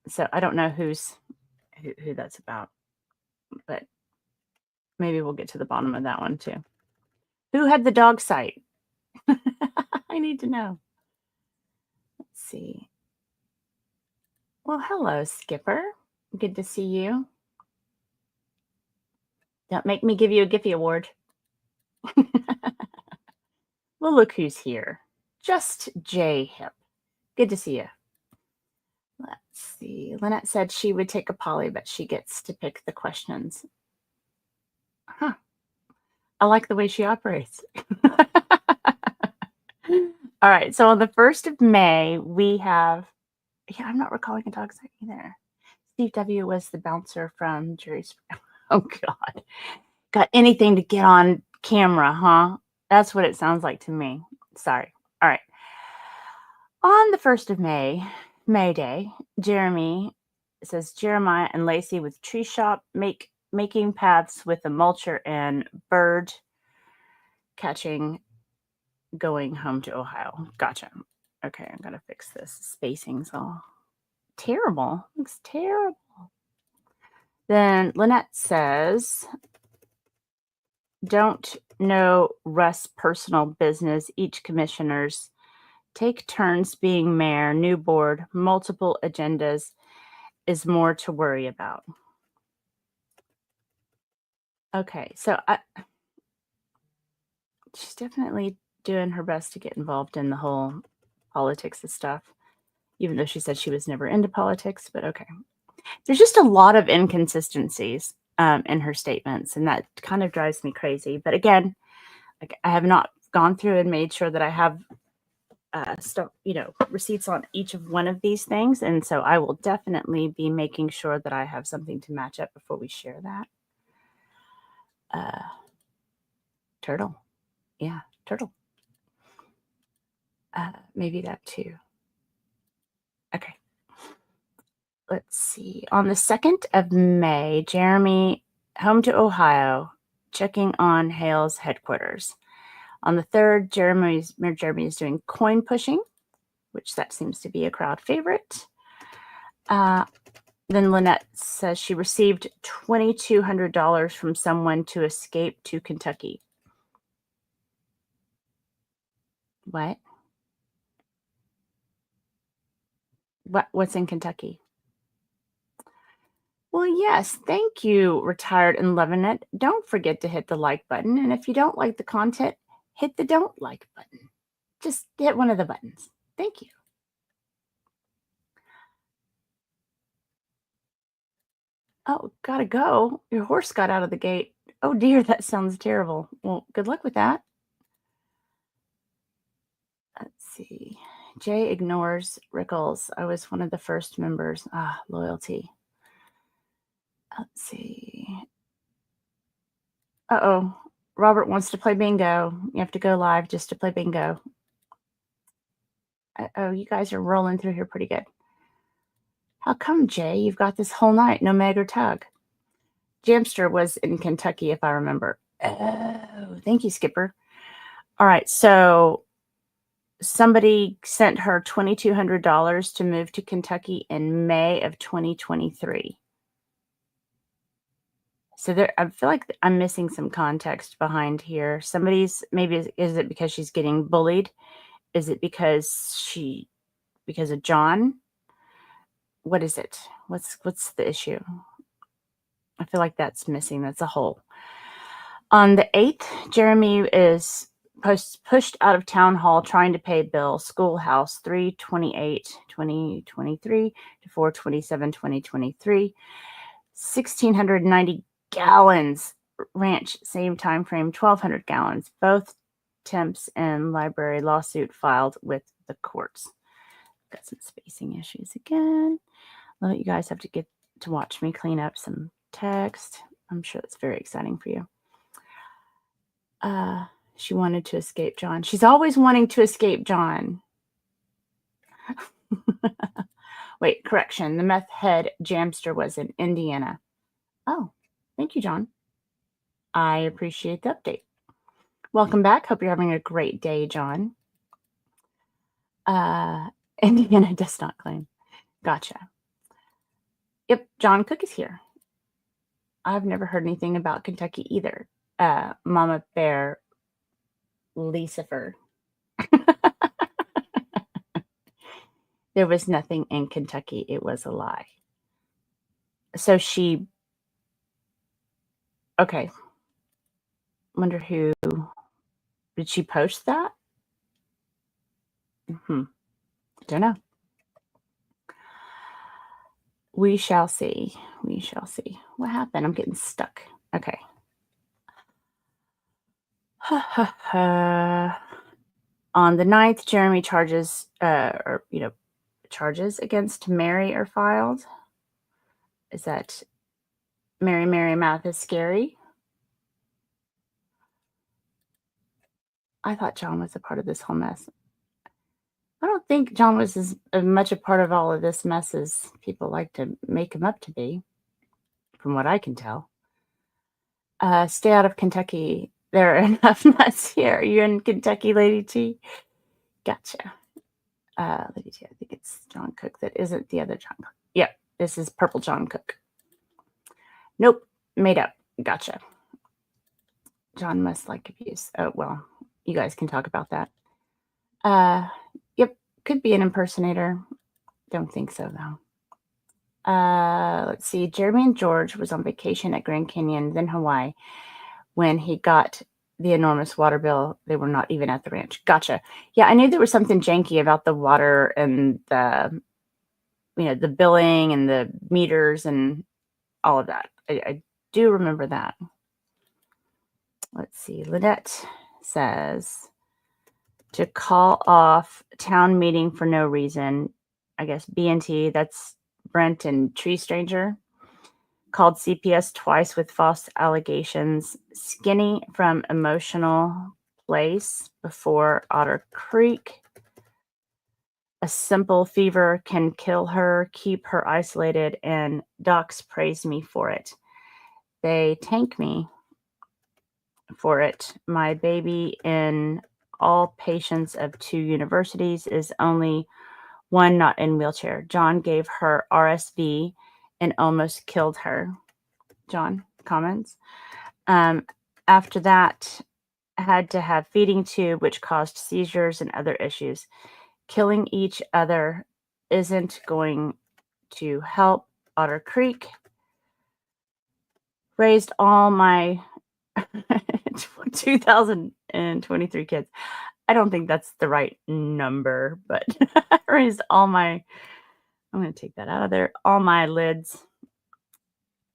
So I don't know who that's about, but maybe we'll get to the bottom of that one too. Who had the dog site? I need to know. Let's see. Well, hello, Skipper. Good to see you. Don't make me give you a Giphy award. Well, look who's here. Just J Hip. Good to see you. Let's see. Lynette said she would take a poly, but she gets to pick the questions. Huh. I like the way she operates. All right. So on the 1st of May, we have, yeah, I'm not recalling a dog sign either. Steve W. was the bouncer from Jerry's. Oh, God. Got anything to get on camera, huh? That's what it sounds like to me. Sorry. All right. On the 1st of May, May Day, Jeremy says Jeremiah and Lacey with tree shop making paths with a mulcher and bird catching going home to Ohio. Gotcha. Okay, I'm gonna fix this. Spacing's all terrible. Looks terrible. Then Lynette says, don't know Russ' personal business. Each commissioners take turns being mayor, new board, multiple agendas is more to worry about. Okay, so she's definitely doing her best to get involved in the whole politics and stuff, even though she said she was never into politics, but okay. There's just a lot of inconsistencies in her statements, and that kind of drives me crazy. But again, like, I have not gone through and made sure that I have stuff, receipts on each of one of these things. And so I will definitely be making sure that I have something to match up before we share that. Turtle. Yeah, turtle. Maybe that too. Okay. Let's see. On the 2nd of May, Jeremy, home to Ohio, checking on Hale's headquarters. On the 3rd, Mayor Jeremy is doing coin pushing, which that seems to be a crowd favorite. Then Lynette says she received $2,200 from someone to escape to Kentucky. What? What's in Kentucky? Well, yes, thank you, Retired and Loving It. Don't forget to hit the like button. And if you don't like the content, hit the don't like button. Just hit one of the buttons. Thank you. Oh, gotta go. Your horse got out of the gate. Oh dear, that sounds terrible. Well, good luck with that. Let's see. Jay ignores Rickles. I was one of the first members. Loyalty. Let's see. Uh-oh. Robert wants to play bingo. You have to go live just to play bingo. Uh-oh, you guys are rolling through here pretty good. How come, Jay? You've got this whole night. No Meg or Tug. Jamster was in Kentucky, if I remember. Oh, thank you, Skipper. All right, so somebody sent her $2,200 to move to Kentucky in May of 2023. So I feel like I'm missing some context behind here. Maybe is it because she's getting bullied? Is it because of John? What is it? What's the issue? I feel like that's missing. That's a hole. On the 8th, Jeremy is pushed out of town hall trying to pay bill. Schoolhouse 3/28/2023 to 4/27/2023. 1,690 gallons. Ranch, same time frame, 1,200 gallons. Both temps and library lawsuit filed with the courts. Got some spacing issues again. Well, you guys have to get to watch me clean up some text. I'm sure it's very exciting for you. She wanted to escape John. She's always wanting to escape John. Wait, correction. The meth head Jamster was in Indiana. Oh, thank you, John. I appreciate the update. Welcome back. Hope you're having a great day, John. Indiana does not claim. Gotcha. Yep, John Cook is here. I've never heard anything about Kentucky either. Mama Bear Lucifer. There was nothing in Kentucky. It was a lie. So okay. Wonder who Did she post that? Don't know. We shall see. We shall see. What happened? I'm getting stuck. Okay. On the 9th, Jeremy charges, charges against Mary are filed. Is that Mary Mouth is scary? I thought John was a part of this whole mess. I don't think John was as much a part of all of this mess as people like to make him up to be, from what I can tell. Stay out of Kentucky. There are enough nuts here. Are you in Kentucky, Lady T? Gotcha. Lady T, I think it's John Cook. That isn't the other John Cook. Yep, this is Purple John Cook. Nope, made up. Gotcha. John must like abuse. Oh, well, you guys can talk about that. Yep, could be an impersonator. Don't think so, though. Let's see. Jeremy and George was on vacation at Grand Canyon, then Hawaii. When he got the enormous water bill, they were not even at the ranch. Gotcha. Yeah, I knew there was something janky about the water and the, the billing and the meters and all of that. I do remember that. Let's see. Lynette says to call off town meeting for no reason. I guess B&T, that's Brent and Tree Stranger. Called CPS twice with false allegations. Skinny from Emotional Place before Otter Creek. A simple fever can kill her, keep her isolated, and docs praise me for it. They tank me for it. My baby in all patients of 2 universities is only one not in wheelchair. John gave her RSV and almost killed her. John comments. After that, had to have feeding tube, which caused seizures and other issues. Killing each other isn't going to help. Otter Creek raised all my 2023 kids. I don't think that's the right number, but raised all my, I'm going to take that out of there, all my lids.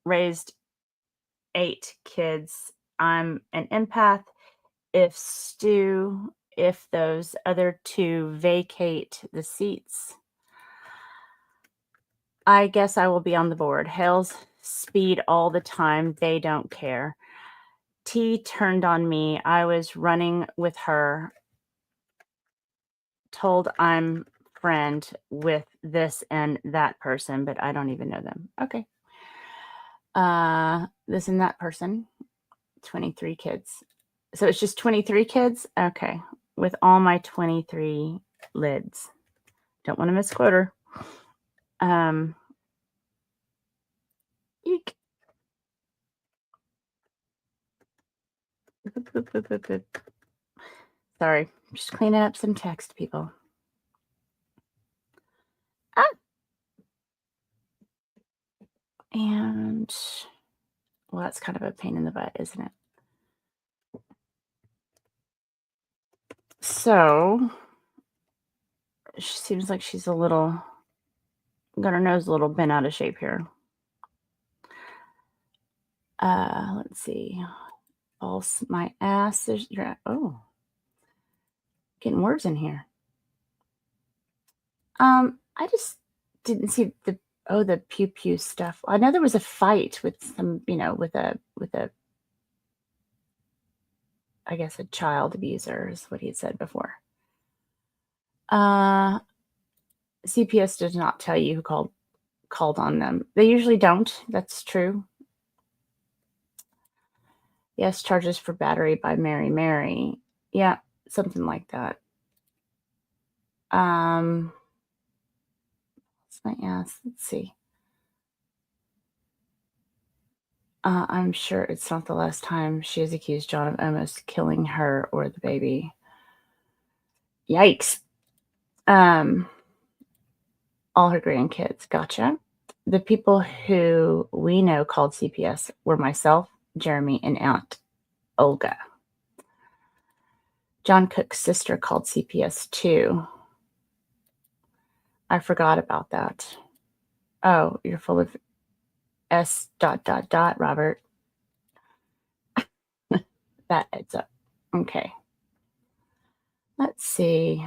Raised 8 kids. I'm an empath. If those other 2 vacate the seats, I guess I will be on the board. Hails speed all the time. They don't care. T turned on me. I was running with her. Told I'm friend with this and that person, but I don't even know them. Okay. This and that person. 23 kids. So it's just 23 kids? Okay. With all my 23 lids. Don't want to misquote her. Eek. Sorry. I'm just cleaning up some text, people. And, well, that's kind of a pain in the butt, isn't it? So, she seems like she's got her nose a little bent out of shape here. Let's see. False my ass. Getting words in here. I just didn't see the pew pew stuff. I know there was a fight with some, with a I guess a child abuser is what he had said before. CPS does not tell you who called on them. They usually don't. That's true. Yes, charges for battery by Mary. Yeah, something like that. That's my ass. Let's see. I'm sure it's not the last time she has accused John of almost killing her or the baby. Yikes. All her grandkids. Gotcha. The people who we know called CPS were myself, Jeremy, and Aunt Olga. John Cook's sister called CPS too. I forgot about that. Oh, you're full of S ... Robert. That adds up. Okay. Let's see.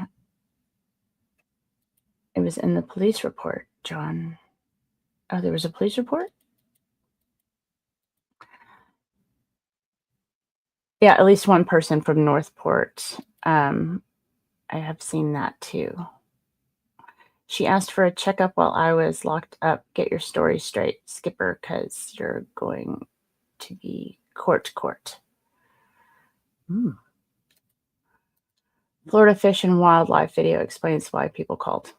It was in the police report, John. Oh, there was a police report? Yeah, at least one person from Northport. I have seen that too. She asked for a checkup while I was locked up. Get your story straight, Skipper, because you're going to be court. Florida Fish and Wildlife video explains why people called.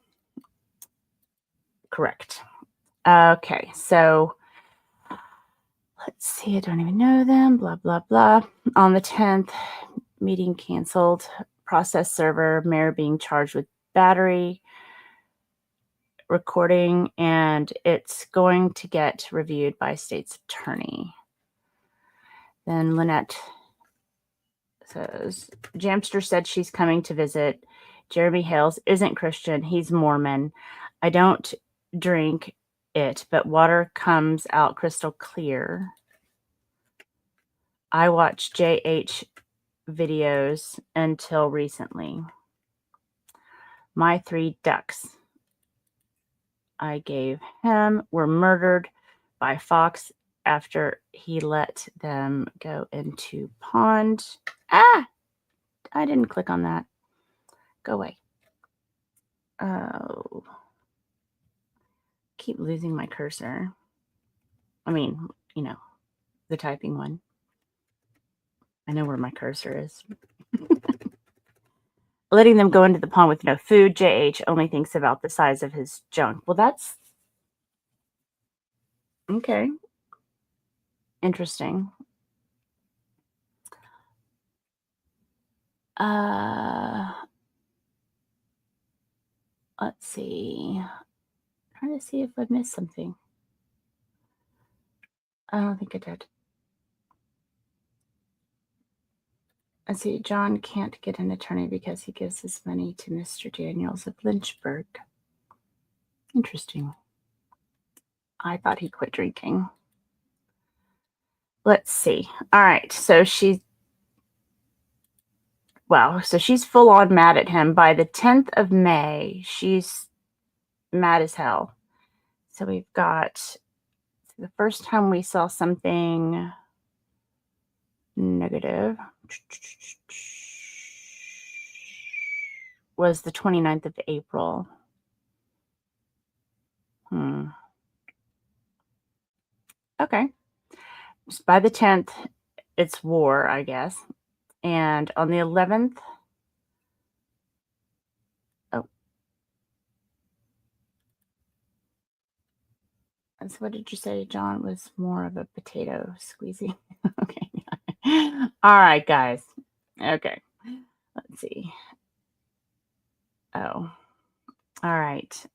Correct. Okay, so let's see. I don't even know them. Blah, blah, blah. On the 10th, meeting canceled. Process server, mayor being charged with battery, recording, and it's going to get reviewed by state's attorney. Then Lynette says, Jamster said she's coming to visit. Jeremy Hales isn't Christian. He's Mormon. I don't drink it, but water comes out crystal clear. I watch JH videos until recently. My 3 ducks I gave him were murdered by Fox after he let them go into pond. Ah! I didn't click on that. Go away. Oh. Keep losing my cursor. I mean, you know, the typing one. I know where my cursor is. Letting them go into the pond with no food. JH only thinks about the size of his junk. Well, that's okay. Interesting. Let's see. Trying to see if I missed something. I don't think I did. Let's see. John can't get an attorney because he gives his money to Mr. Daniels of Lynchburg. Interesting. I thought he quit drinking. Let's see. All right. So she's full on mad at him. By the 10th of May, she's mad as hell. So we've got the first time we saw something negative was the 29th of April. Okay. So by the 10th, it's war, I guess. And on the 11th, so what did you say? John was more of a potato squeezy. Okay. All right, guys. Okay. Let's see. Oh. All right.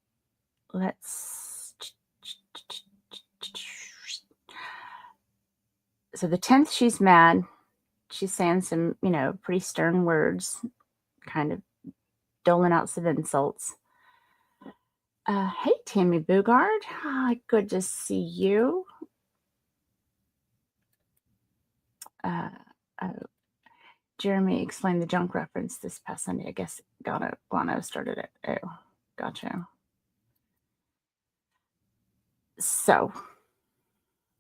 So the 10th, she's mad. She's saying some, pretty stern words, kind of doling out some insults. Hey, Tammy Bugard. Good to see you. Jeremy explained the junk reference this past Sunday. I guess Guano started it. Oh, gotcha. So,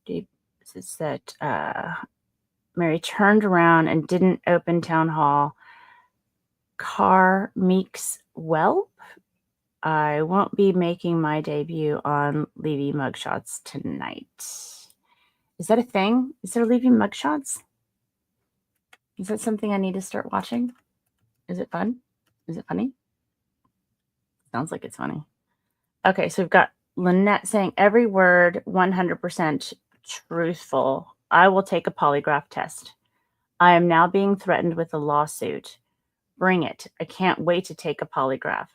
this is that Mary turned around and didn't open town hall. Carr Meeks Whelp. I won't be making my debut on Levy Mugshots tonight. Is that a thing? Is there Levy Mugshots? Is that something I need to start watching? Is it fun? Is it funny? Sounds like it's funny. Okay, so we've got Lynette saying every word 100% truthful. I will take a polygraph test. I am now being threatened with a lawsuit. Bring it. I can't wait to take a polygraph.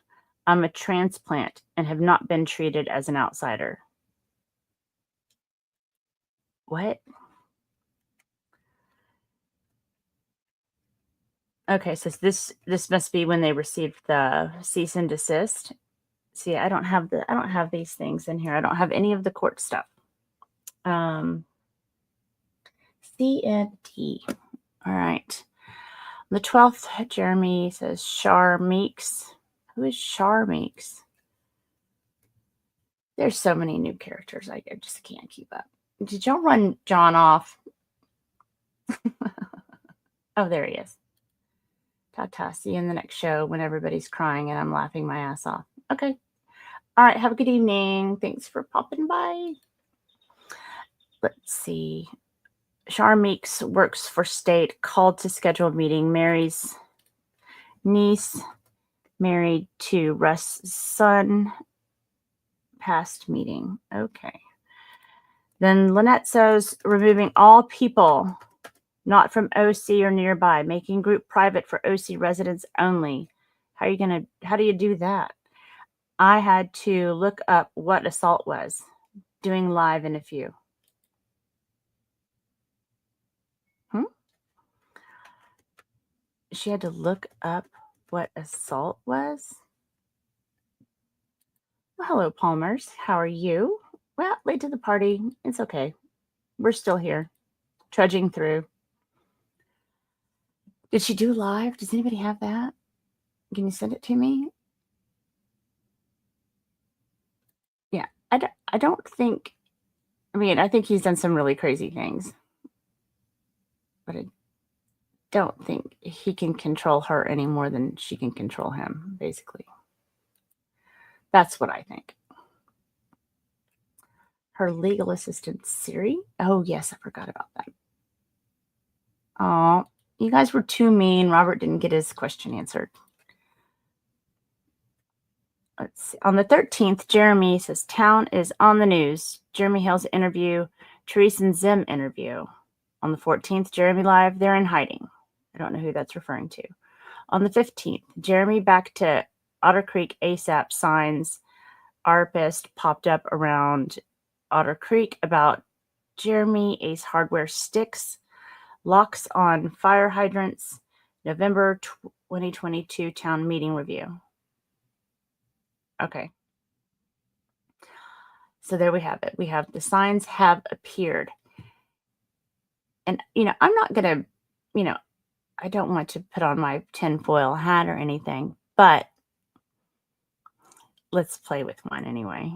I'm a transplant and have not been treated as an outsider. What? Okay, so this must be when they received the cease and desist. See, I don't have these things in here. I don't have any of the court stuff. CNT. All right. On the 12th, Jeremy says Char Meeks. Who is Char Meeks? There's so many new characters. I just can't keep up. Did y'all run John off? Oh, there he is. Ta-ta. See you in the next show when everybody's crying and I'm laughing my ass off. Okay. All right. Have a good evening. Thanks for popping by. Let's see. Char Meeks works for state, called to scheduled meeting. Mary's niece, married to Russ's son, past meeting. Okay. Then Lynette says, removing all people not from OC or nearby, making group private for OC residents only. How do you do that? I had to look up what assault was. Doing live in a few. She had to look up what assault was? Well, hello, Palmers. How are you? Well, late to the party. It's okay. We're still here, trudging through. Did she do live? Does anybody have that? Can you send it to me? Yeah, I don't think, I think he's done some really crazy things, but I don't think he can control her any more than she can control him, basically. That's what I think. Her legal assistant, Siri? Oh, yes, I forgot about that. Oh, you guys were too mean. Robert didn't get his question answered. Let's see. On the 13th, Jeremy says, town is on the news. Jeremy Hill's interview, Therese and Zim interview. On the 14th, Jeremy live, they're in hiding. I don't know who that's referring to. On the 15th, Jeremy back to Otter Creek ASAP signs. Arpist popped up around Otter Creek about Jeremy Ace Hardware sticks. Locks on fire hydrants. November 2022 town meeting review. Okay. So there we have it. We have the signs have appeared. And, I'm not going to, I don't want to put on my tinfoil hat or anything, but let's play with one anyway.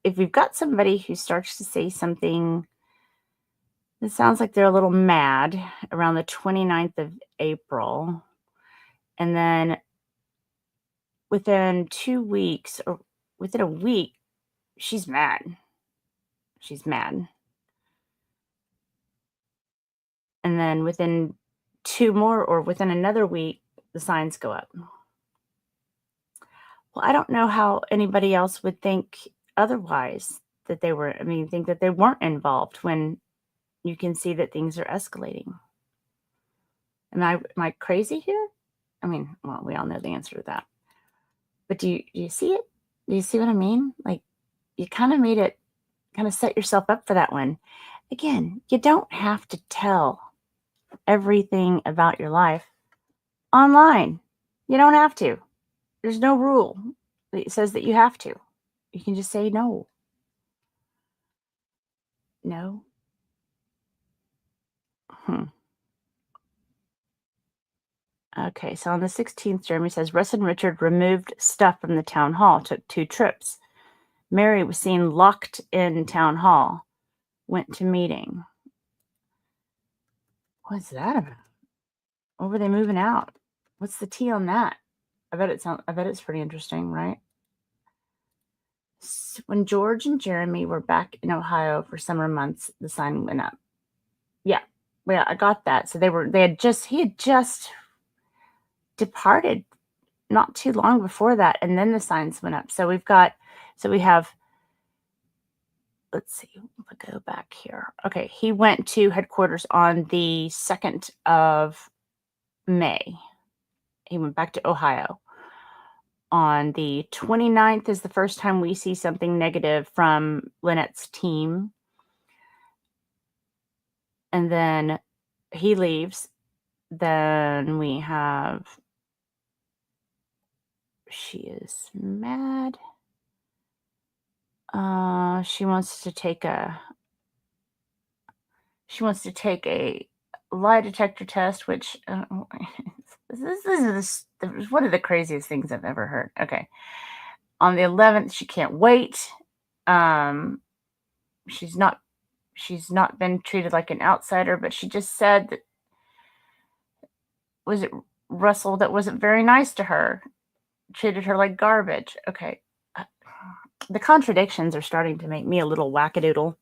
If we've got somebody who starts to say something that sounds like they're a little mad around the 29th of April, and then within 2 weeks or within a week, she's mad. She's mad. And then within 2 more or within another week, the signs go up. Well, I don't know how anybody else would think otherwise, that they were, think that they weren't involved when you can see that things are escalating. Am I crazy here? Well, we all know the answer to that. But do you see it? Do you see what I mean? Like, you kind of set yourself up for that one. Again, you don't have to tell everything about your life online. You don't have to. There's no rule that says that you have to. You can just say no. No. Okay, so on the 16th, Jeremy says, Russ and Richard removed stuff from the town hall, took 2 trips. Mary was seen locked in town hall, went to meeting. What's that about? What were they moving out? What's the tea on that? I bet it's pretty interesting, right? When George and Jeremy were back in Ohio for summer months, the sign went up. Yeah, I got that. So he had just departed not too long before that, and then the signs went up. So we have, let's see, I'll go back here. Okay, he went to headquarters on the 2nd of May. He went back to Ohio. On the 29th is the first time we see something negative from Lynette's team. And then he leaves. Then we have, she is mad. She wants to take a lie detector test, which this is one of the craziest things I've ever heard. Okay. On the 11th, she can't wait. She's not been treated like an outsider, but she just said that, was it Russell that wasn't very nice to her, treated her like garbage. Okay. The contradictions are starting to make me a little wackadoodle.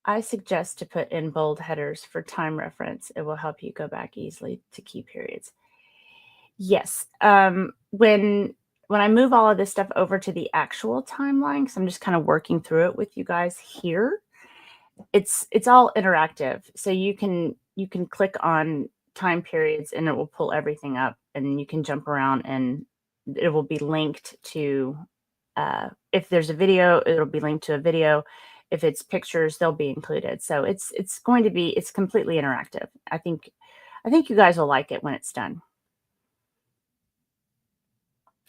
I suggest to put in bold headers for time reference. It will help you go back easily to key periods. Yes. When I move all of this stuff over to the actual timeline, because I'm just kind of working through it with you guys here, it's all interactive. So you can click on time periods and it will pull everything up, and you can jump around and it will be linked to, if there's a video, it'll be linked to a video. If it's pictures, they'll be included. So it's completely interactive. I think you guys will like it when it's done.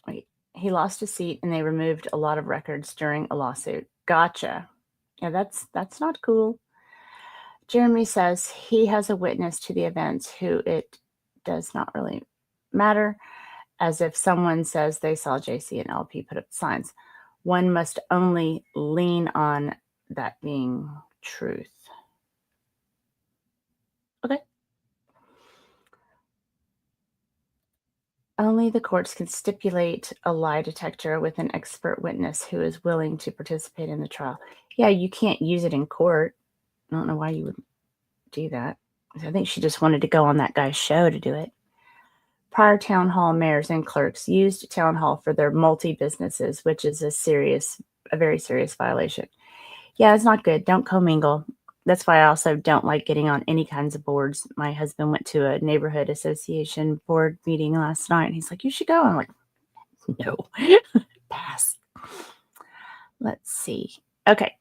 Wait, he lost his seat and they removed a lot of records during a lawsuit. Gotcha. Yeah, that's not cool. Jeremy says he has a witness to the events who it does not really matter, as if someone says they saw JC and LP put up signs. One must only lean on that being truth. Okay. Only the courts can stipulate a lie detector with an expert witness who is willing to participate in the trial. Yeah, you can't use it in court. I don't know why you would do that. I think she just wanted to go on that guy's show to do it. Prior town hall mayors and clerks used town hall for their multi-businesses, which is a very serious violation. Yeah, it's not good. Don't commingle. That's why I also don't like getting on any kinds of boards. My husband went to a neighborhood association board meeting last night, and he's like, "You should go." I'm like, "No." Pass. Let's see. Okay.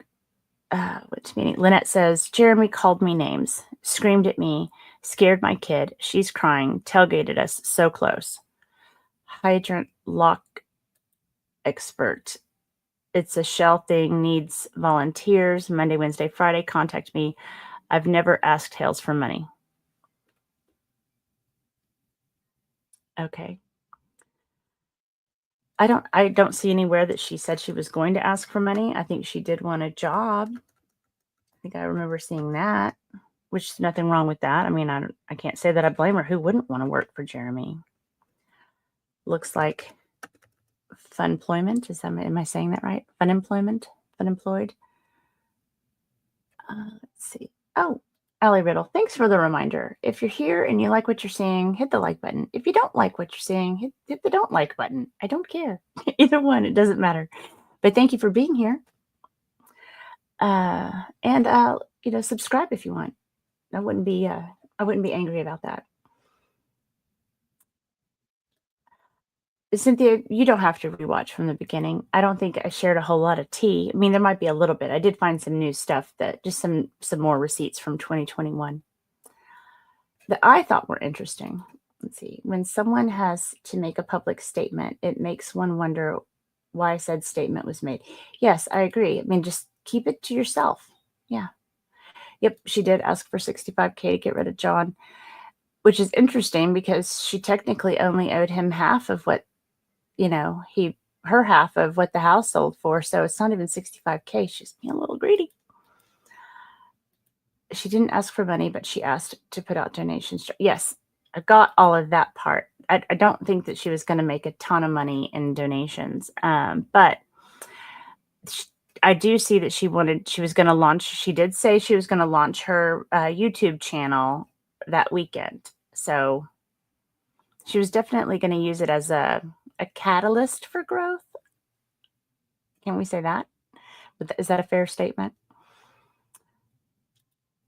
Which meeting? Lynette says, Jeremy called me names, screamed at me, scared my kid. She's crying, tailgated us so close. Hydrant lock expert. It's a shell thing, needs volunteers. Monday, Wednesday, Friday, contact me. I've never asked Hales for money. Okay. I don't see anywhere that she said she was going to ask for money. I think she did want a job. I think I remember seeing that, which is nothing wrong with that. I mean, I can't say that I blame her. Who wouldn't want to work for Jeremy? Looks like fun employment. Am I saying that right? Fun employment? Fun employed? Let's see. Oh, Allie Riddle, thanks for the reminder. If you're here and you like what you're seeing, hit the like button. If you don't like what you're seeing, hit the don't like button. I don't care. Either one, it doesn't matter. But thank you for being here. And subscribe if you want. I wouldn't be angry about that. Cynthia, you don't have to rewatch from the beginning. I don't think I shared a whole lot of tea. I mean, there might be a little bit. I did find some new stuff, that just some more receipts from 2021 that I thought were interesting. Let's see. When someone has to make a public statement, it makes one wonder why said statement was made. Yes, I agree. I mean, just keep it to yourself. Yeah. Yep, she did ask for $65K to get rid of John, which is interesting because she technically only owed him half of what, her half of what the house sold for. So it's not even $65K. She's being a little greedy. She didn't ask for money, but she asked to put out donations. Yes, I got all of that part. I don't think that she was going to make a ton of money in donations. But I do see that she did say she was going to launch her YouTube channel that weekend. So she was definitely going to use it as a catalyst for growth. Can we say that? Is that a fair statement?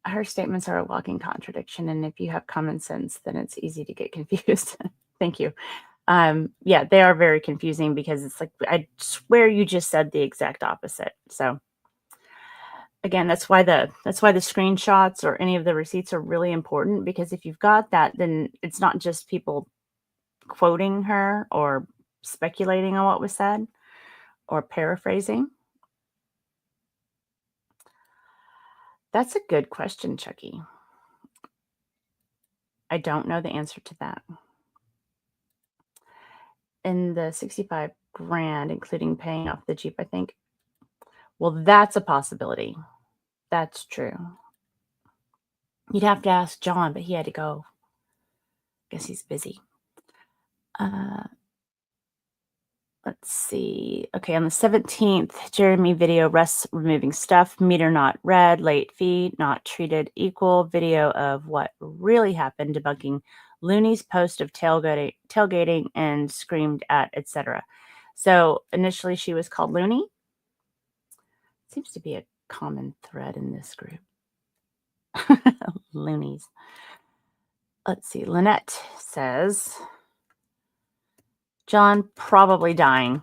Her statements are a walking contradiction, and if you have common sense, then it's easy to get confused. Thank you. Yeah, they are very confusing because it's like, I swear you just said the exact opposite. So Again, that's why the screenshots or any of the receipts are really important, because if you've got that, then it's not just people quoting her or speculating on what was said or paraphrasing. That's a good question, Chucky. I don't know the answer to that. In the 65 grand, including paying off the Jeep, I think. Well, that's a possibility. That's true. You'd have to ask John, but he had to go. Guess he's busy. Let's see. Okay, on the 17th, Jeremy video, Russ removing stuff, meter not read, late fee, not treated equal, video of what really happened, debunking Looney's post of tailgating and screamed at, etc. So initially she was called Looney. Seems to be a common thread in this group. Loonies. Let's see. Lynette says, John probably dying.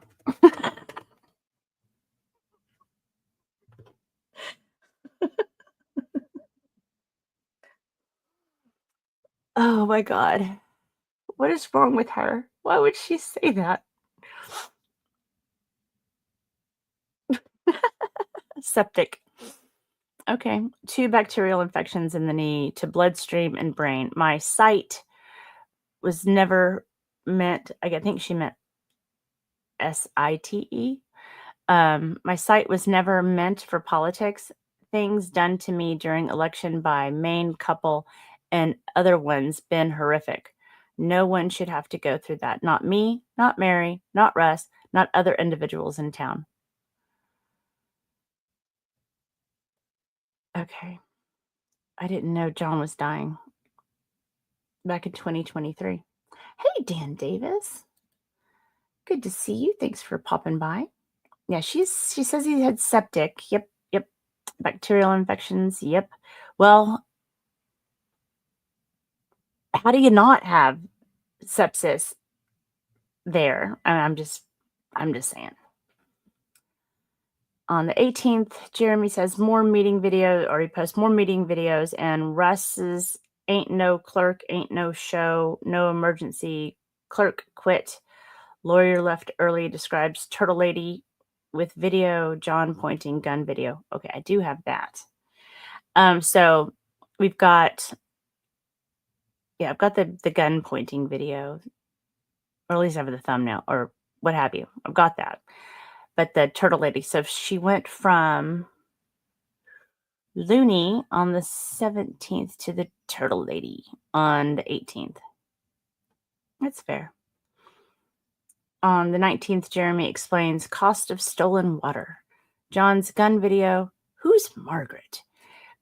Oh my God. What is wrong with her? Why would she say that? Septic. Okay. 2 bacterial infections in the knee to bloodstream and brain. My sight was never meant, I think she meant SITE. My site was never meant for politics. Things done to me during election by main couple and other ones been horrific. No one should have to go through that. Not me, not Mary, not Russ, not other individuals in town. Okay. I didn't know John was dying back in 2023. Hey, Dan Davis. Good to see you. Thanks for popping by. Yeah, she says he had septic. Yep. Bacterial infections. Yep. Well, how do you not have sepsis there? I'm just saying. On the 18th, Jeremy says more meeting video, or he posts more meeting videos, and Russ's ain't no clerk, ain't no show, no emergency, clerk quit, lawyer left early, describes turtle lady with video, John pointing gun video. Okay, I do have that. So we've got, I've got the gun pointing video, or at least I have the thumbnail or what have you. I've got that. But the turtle lady, so she went from Looney on the 17th to the turtle lady on the 18th. That's fair. On the 19th, Jeremy explains cost of stolen water. John's gun video, who's Margaret?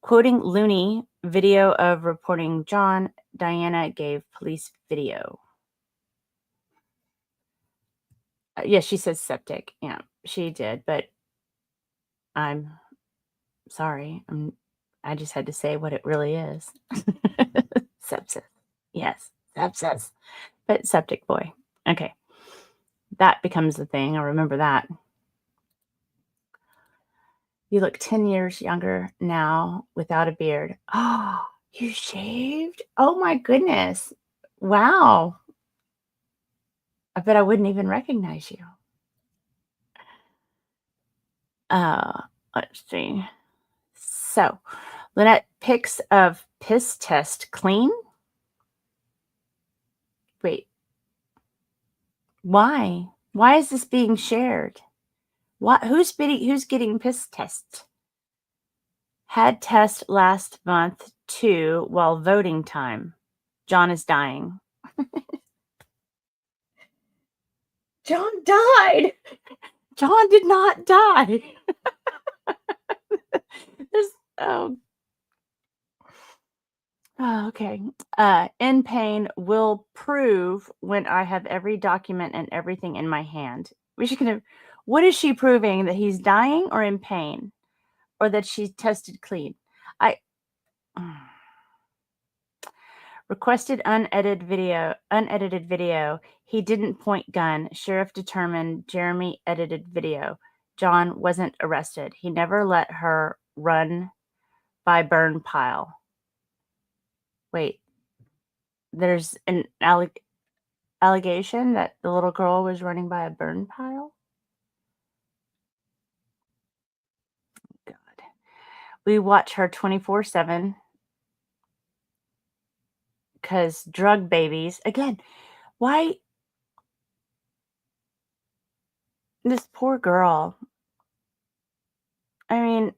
Quoting Looney, video of reporting John, Diana gave police video. Yes, she says septic. Yeah, she did, but I'm sorry. I just had to say what it really is. Sepsis. Yes, sepsis. But septic boy. Okay. That becomes the thing. I remember that. You look 10 years younger now without a beard. Oh, you shaved? Oh my goodness. Wow. I bet I wouldn't even recognize you. Let's see. So, Lynette, pics of piss test clean? Wait. Why? Why is this being shared? What? Who's getting piss tests? Had test last month too while voting time. John is dying. John died. John did not die. Oh, okay. In pain will prove when I have every document and everything in my hand. We should kind of. What is she proving, that he's dying or in pain, or that she tested clean? Requested unedited video. He didn't point gun. Sheriff determined Jeremy edited video. John wasn't arrested. He never let her run by burn pile. Wait, there's an allegation that the little girl was running by a burn pile? God. We watch her 24/7 because drug babies. Again, why this poor girl? I mean,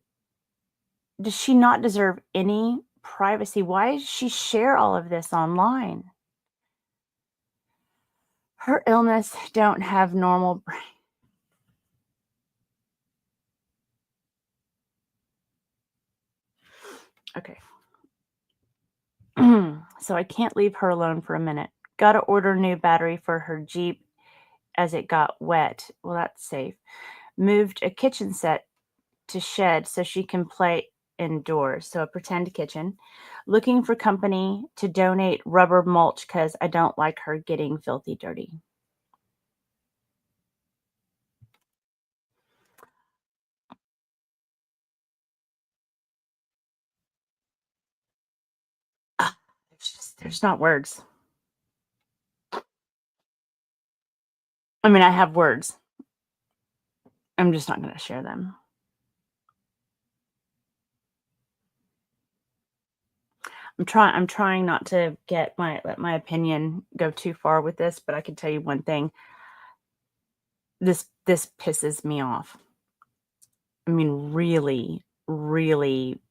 does she not deserve any privacy? Why does she share all of this online? Her illness don't have normal brain. Okay. So I can't leave her alone for a minute. Gotta order new battery for her Jeep as it got wet. Well, that's safe. Moved a kitchen set to shed so she can play indoors. So a pretend kitchen. Looking for company to donate rubber mulch because I don't like her getting filthy dirty. Ah, there's not words. I mean, I have words. I'm just not going to share them. I'm trying not to let my opinion go too far with this, but I can tell you one thing. This pisses me off. I mean, really, really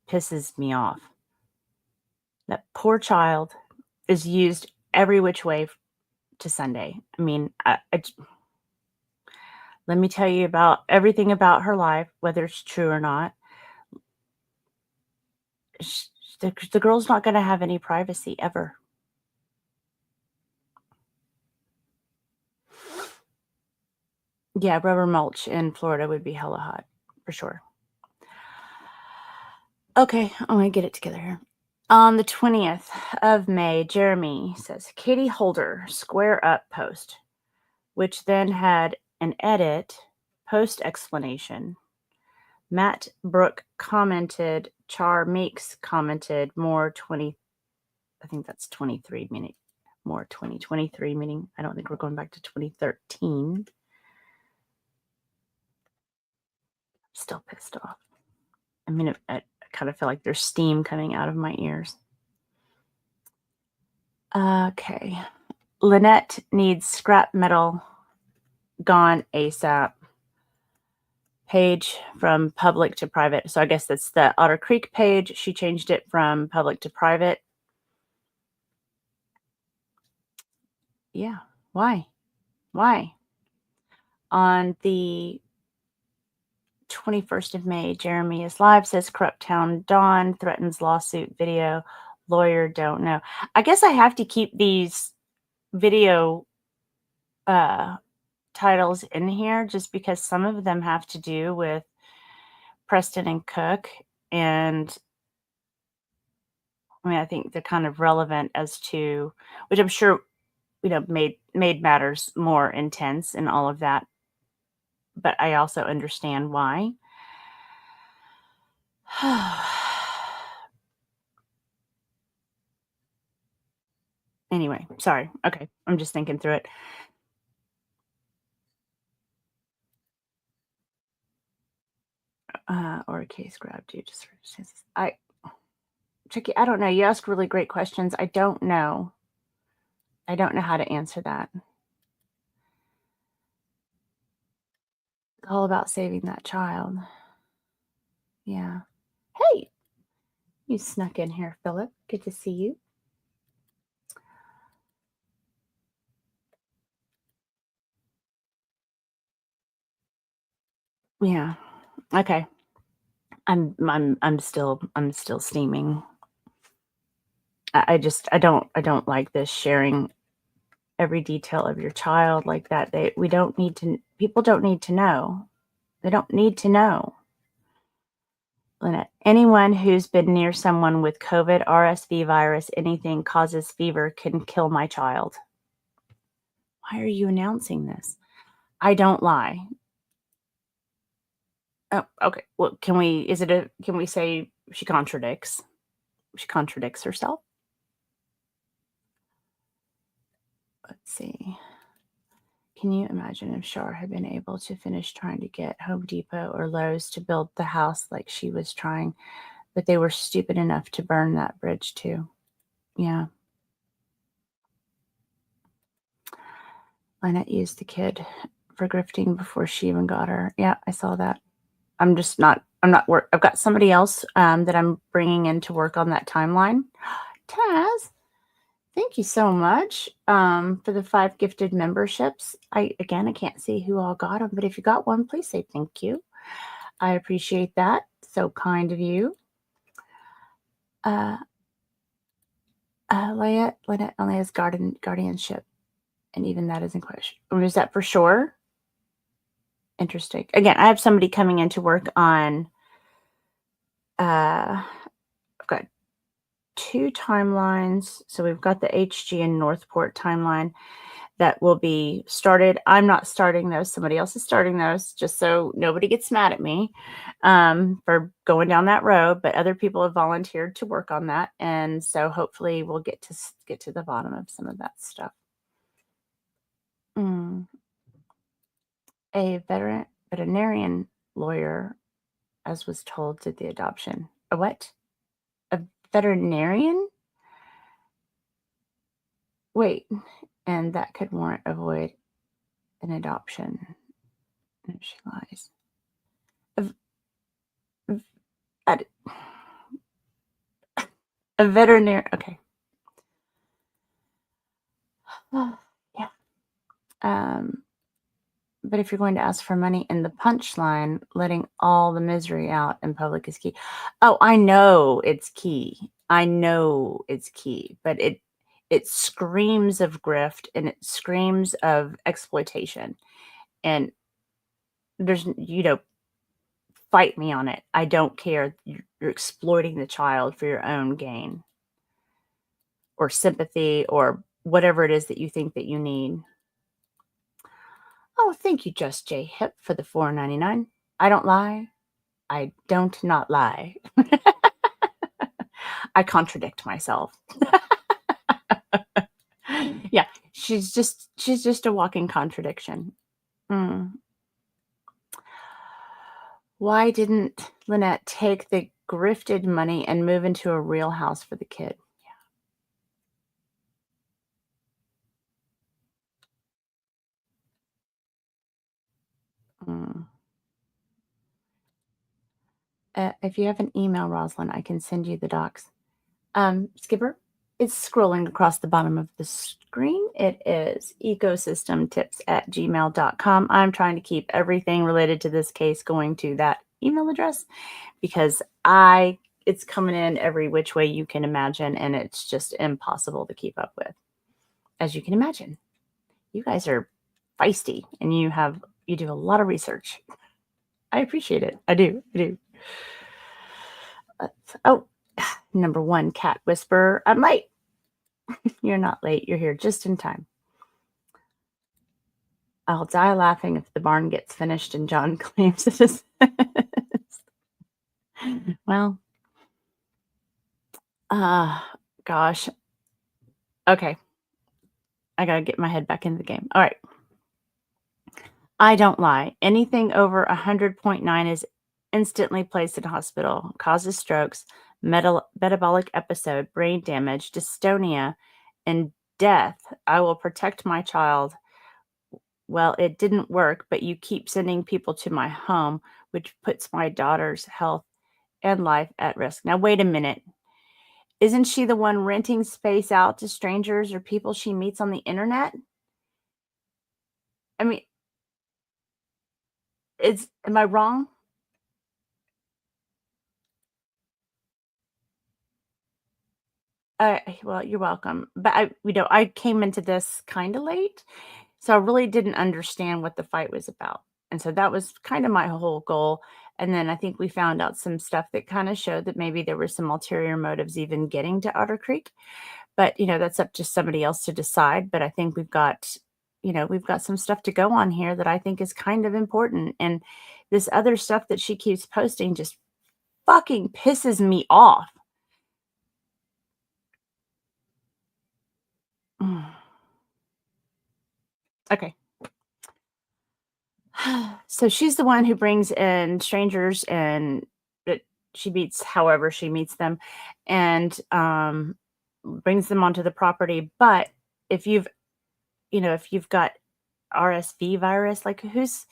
pisses me off. That poor child is used every which way to Sunday. I mean, let me tell you about everything about her life, whether it's true or not. The girl's not going to have any privacy ever. Yeah, rubber mulch in Florida would be hella hot, for sure. Okay, I'm going to get it together here. On the 20th of May, Jeremy says, Katie Holder, square up post, which then had an edit, post explanation. Matt Brooke commented, Char Meeks commented, more 20, I think that's 23, meaning more 2023, meaning I don't think we're going back to 2013. Still pissed off. I mean, I kind of feel like there's steam coming out of my ears. Okay. Lynette needs scrap metal gone ASAP. Page from public to private. So I guess that's the Otter Creek page. She changed it from public to private. Yeah. Why? Why? On the 21st of May, Jeremy is live, says Corrupt Town Dawn threatens lawsuit video. Lawyer don't know. I guess I have to keep these video titles in here just because some of them have to do with Preston and Cook. And I mean, I think they're kind of relevant as to, which I'm sure, made matters more intense and all of that. But I also understand why. Anyway, sorry. Okay. I'm just thinking through it. Or a case grabbed you just for Tricky. I don't know. You ask really great questions. I don't know. I don't know how to answer that. It's all about saving that child. Yeah. Hey, you snuck in here, Philip. Good to see you. Yeah. Okay. I'm still steaming. I don't like this sharing every detail of your child like that. People don't need to know. They don't need to know. Lynette, anyone who's been near someone with COVID, RSV virus, anything causes fever can kill my child. Why are you announcing this? I don't lie. Oh, okay. Well, can we say she contradicts? She contradicts herself? Let's see. Can you imagine if Shar had been able to finish trying to get Home Depot or Lowe's to build the house like she was trying, but they were stupid enough to burn that bridge too? Yeah. Lynette used the kid for grifting before she even got her. Yeah, I saw that. I'm not I've got somebody else that I'm bringing in to work on that timeline. Taz, thank you so much for the 5 gifted memberships. I can't see who all got them, but if you got one, please say thank you. I appreciate that. So kind of you. Lynette only has guardianship, and even that is in question. Or is that for sure? Interesting. Again, I have somebody coming in to work on. I've got 2 timelines. So we've got the HG and Northport timeline that will be started. I'm not starting those. Somebody else is starting those, just so nobody gets mad at me for going down that road. But other people have volunteered to work on that, and so hopefully we'll get to the bottom of some of that stuff. A veterinarian lawyer, as was told, did the adoption. A what? A veterinarian? Wait, and that could avoid an adoption. No, she lies. A veterinarian. Okay. Yeah. But if you're going to ask for money in the punchline, letting all the misery out in public is key. Oh, I know it's key. But it screams of grift and it screams of exploitation. And there's, fight me on it. I don't care. You're exploiting the child for your own gain or sympathy or whatever it is that you think that you need. Oh, thank you, Just J Hip, for the $4.99. I don't lie. I don't not lie. I contradict myself. Yeah, she's just a walking contradiction. Why didn't Lynette take the grifted money and move into a real house for the kid? If you have an email, Rosalind, I can send you the docs. Skipper, it's scrolling across the bottom of the screen. It is ecosystemtips@gmail.com. I'm trying to keep everything related to this case going to that email address because it's coming in every which way you can imagine, and it's just impossible to keep up with. As you can imagine, you guys are feisty and you do a lot of research. I appreciate it. I do. Number 1, cat whisperer. I'm late. You're not late. You're here just in time. I'll die laughing if the barn gets finished and John claims it is. Well, gosh. Okay. I got to get my head back into the game. All right. I don't lie. Anything over 100.9 is instantly placed in hospital, causes strokes, metabolic episode, brain damage, dystonia, and death. I will protect my child. Well, it didn't work, but you keep sending people to my home, which puts my daughter's health and life at risk. Now, wait a minute. Isn't she the one renting space out to strangers or people she meets on the internet? I mean, am I wrong? Well, you're welcome. But I came into this kind of late, so I really didn't understand what the fight was about. And so that was kind of my whole goal. And then I think we found out some stuff that kind of showed that maybe there were some ulterior motives even getting to Otter Creek. But, that's up to somebody else to decide. But I think we've got some stuff to go on here that I think is kind of important. And this other stuff that she keeps posting just fucking pisses me off. Okay. So she's the one who brings in strangers and that she meets however she meets them and brings them onto the property. But if you've got RSV virus, like who's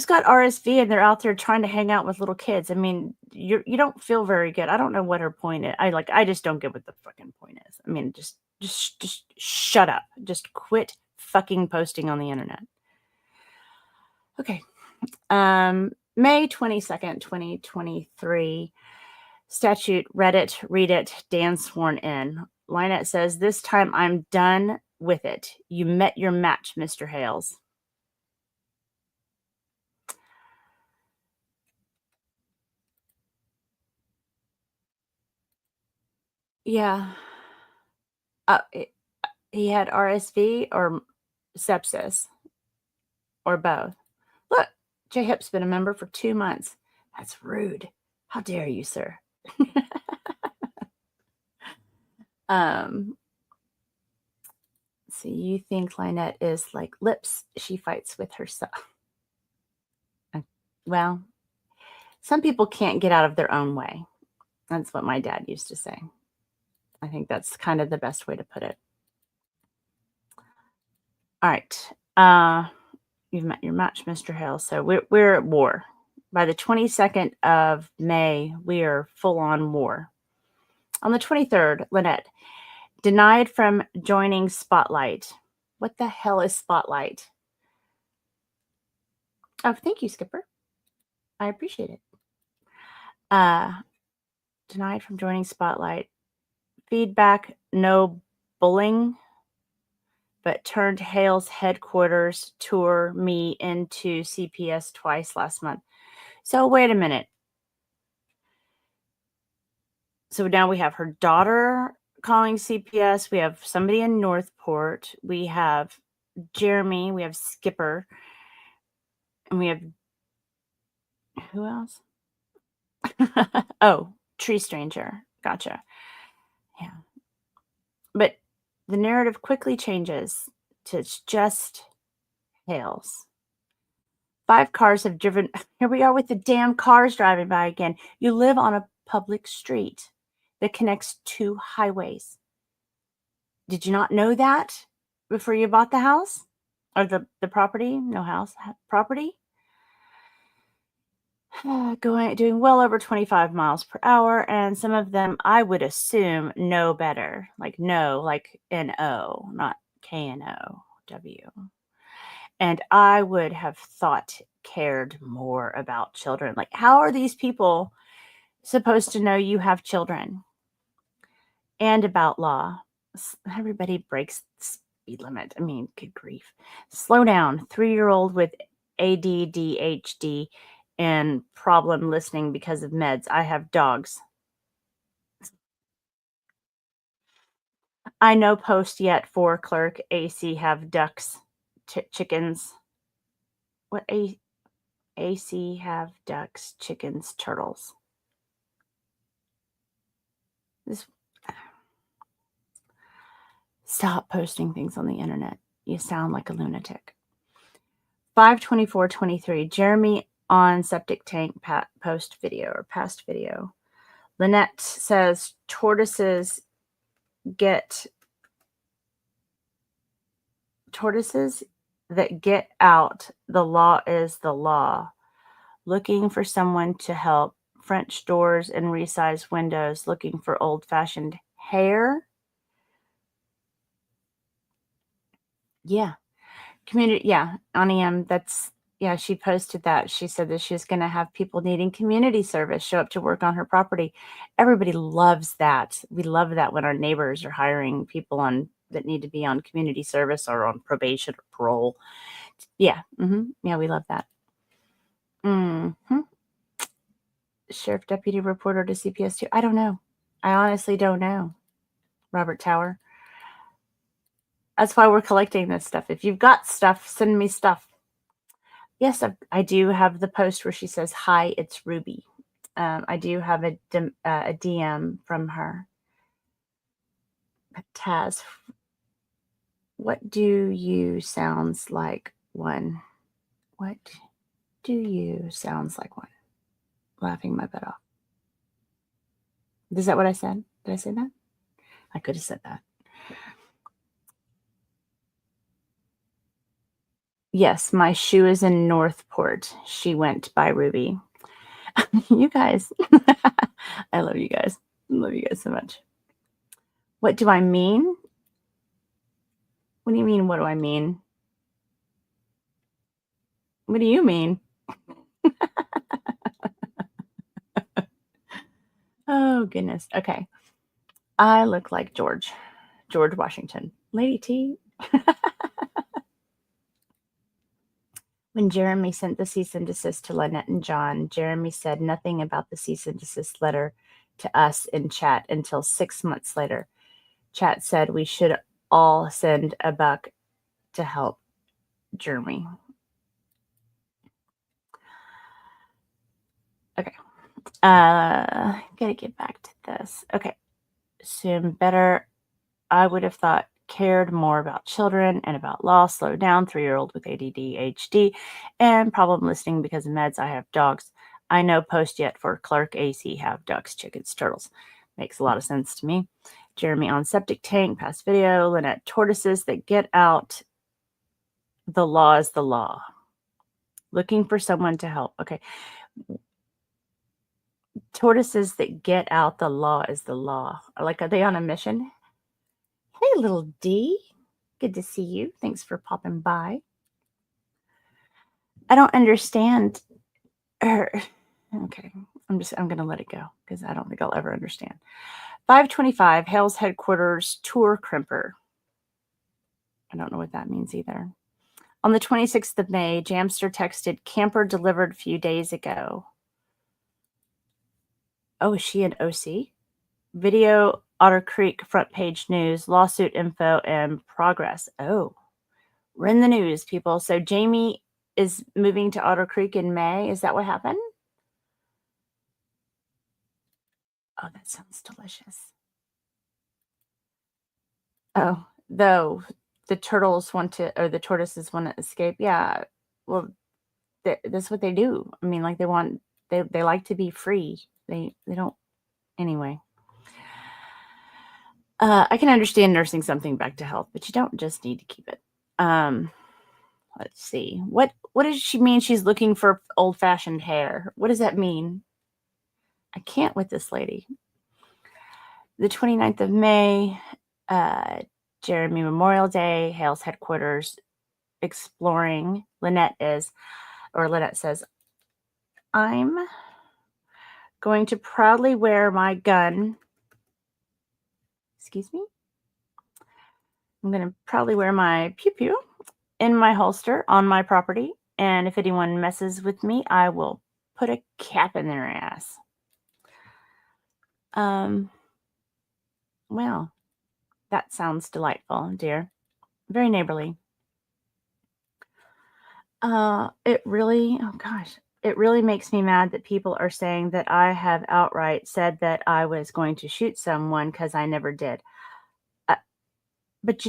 got RSV and they're out there trying to hang out with little kids? I mean, you don't feel very good. I don't know what her point is. I just don't get what the fucking point is. I mean, just shut up. Just quit fucking posting on the internet. Okay. May 22nd, 2023. Statute, Reddit, read it, Dan sworn in. Lynette says, this time I'm done with it. You met your match, Mr. Hales. Yeah. He had RSV or sepsis or both. Look, J Hip's been a member for 2 months. That's rude. How dare you, sir? So you think Lynette is like lips? She fights with herself. Well, some people can't get out of their own way. That's what my dad used to say. I think that's kind of the best way to put it. All right. You've met your match, Mr. Hale. So we're at war. By the 22nd of May, we are full on war. On the 23rd, Lynette denied from joining Spotlight. What the hell is Spotlight? Oh, thank you, Skipper. I appreciate it. Denied from joining Spotlight. Feedback, no bullying, but turned Hale's headquarters tour me into CPS twice last month. So wait a minute. So now we have her daughter calling CPS. We have somebody in Northport. We have Jeremy. We have Skipper. And we have, who else? Oh, Tree Stranger. Gotcha. Yeah. But the narrative quickly changes to just Hales. 5 cars have driven. Here we are with the damn cars driving by again. You live on a public street that connects 2 highways. Did you not know that before you bought the house or the property? No house, property. Doing well over 25 miles per hour, and some of them I would assume know better, like no, like N-O, not K-N-O-W. And I would have thought cared more about children. Like, how are these people supposed to know you have children? And about law. Everybody breaks the speed limit. I mean, good grief. Slow down. 3-year-old with ADDHD and problem listening because of meds. I have dogs. I no post yet for clerk. AC have ducks, chickens. What AC have ducks, chickens, turtles. Stop posting things on the internet. You sound like a lunatic. 5/24/23. Jeremy on septic tank post video or past video. Lynette says tortoises that get out. The law is the law. Looking for someone to help. French doors and resized windows. Looking for old-fashioned hair. Yeah. Community. Yeah. Aniam. She posted that. She said that she was going to have people needing community service show up to work on her property. Everybody loves that. We love that when our neighbors are hiring people that need to be on community service or on probation or parole. Yeah. Yeah, we love that. Sheriff deputy reporter to CPS 2. I don't know. I honestly don't know. Robert Tower. That's why we're collecting this stuff. If you've got stuff, send me stuff. Yes, I do have the post where she says, "Hi, it's Ruby." I do have a DM from her. Taz, what do you sounds like one? What do you sounds like one? Laughing my butt off. Is that what I said? Did I say that? I could have said that. Yes, my shoe is in Northport. She went by Ruby. You guys. I love you guys. I love you guys so much. What do I mean? What do you mean, what do I mean? What do you mean? Oh, goodness. Okay. I look like George Washington. Lady T. When Jeremy sent the cease and desist to Lynette and John, Jeremy said nothing about the cease and desist letter to us in chat until 6 months later. Chat said we should all send a buck to help Jeremy. Okay. Gotta get back to this. Okay. Soon better. I would have thought cared more about children and about law. Slow down. 3-year-old with ADD, HD, and problem listening because of meds. I have dogs. I know post yet for Clark AC have ducks, chickens, turtles. Makes a lot of sense to me. Jeremy on septic tank, past video. Lynette tortoises that get out. The law is the law. Looking for someone to help. Okay. Tortoises that get out. The law is the law. Like, are they on a mission? Hey, little D. Good to see you. Thanks for popping by. I don't understand her. Okay. I'm going to let it go because I don't think I'll ever understand. 525, Hale's headquarters tour crimper. I don't know what that means either. On the 26th of May, Jamster texted, camper delivered a few days ago. Oh, is she an OC? Video, Otter Creek, front page news, lawsuit info, and progress. Oh, we're in the news, people. So Jamie is moving to Otter Creek in May. Is that what happened? Oh, that sounds delicious. Oh, though the turtles want to, or the tortoises want to escape. Yeah. Well, that's what they do. I mean, like they like to be free. They don't, anyway. I can understand nursing something back to health, but you don't just need to keep it. Let's see. What does she mean? She's looking for old-fashioned hair. What does that mean? I can't with this lady. The 29th of May, Jeremy Memorial Day, Hale's headquarters, exploring. Lynette says, I'm going to proudly wear my gun. Excuse me? I'm going to proudly wear my pew-pew in my holster on my property. And if anyone messes with me, I will put a cap in their ass. Well, that sounds delightful, dear. Very neighborly. It really makes me mad that people are saying that I have outright said that I was going to shoot someone because I never did. But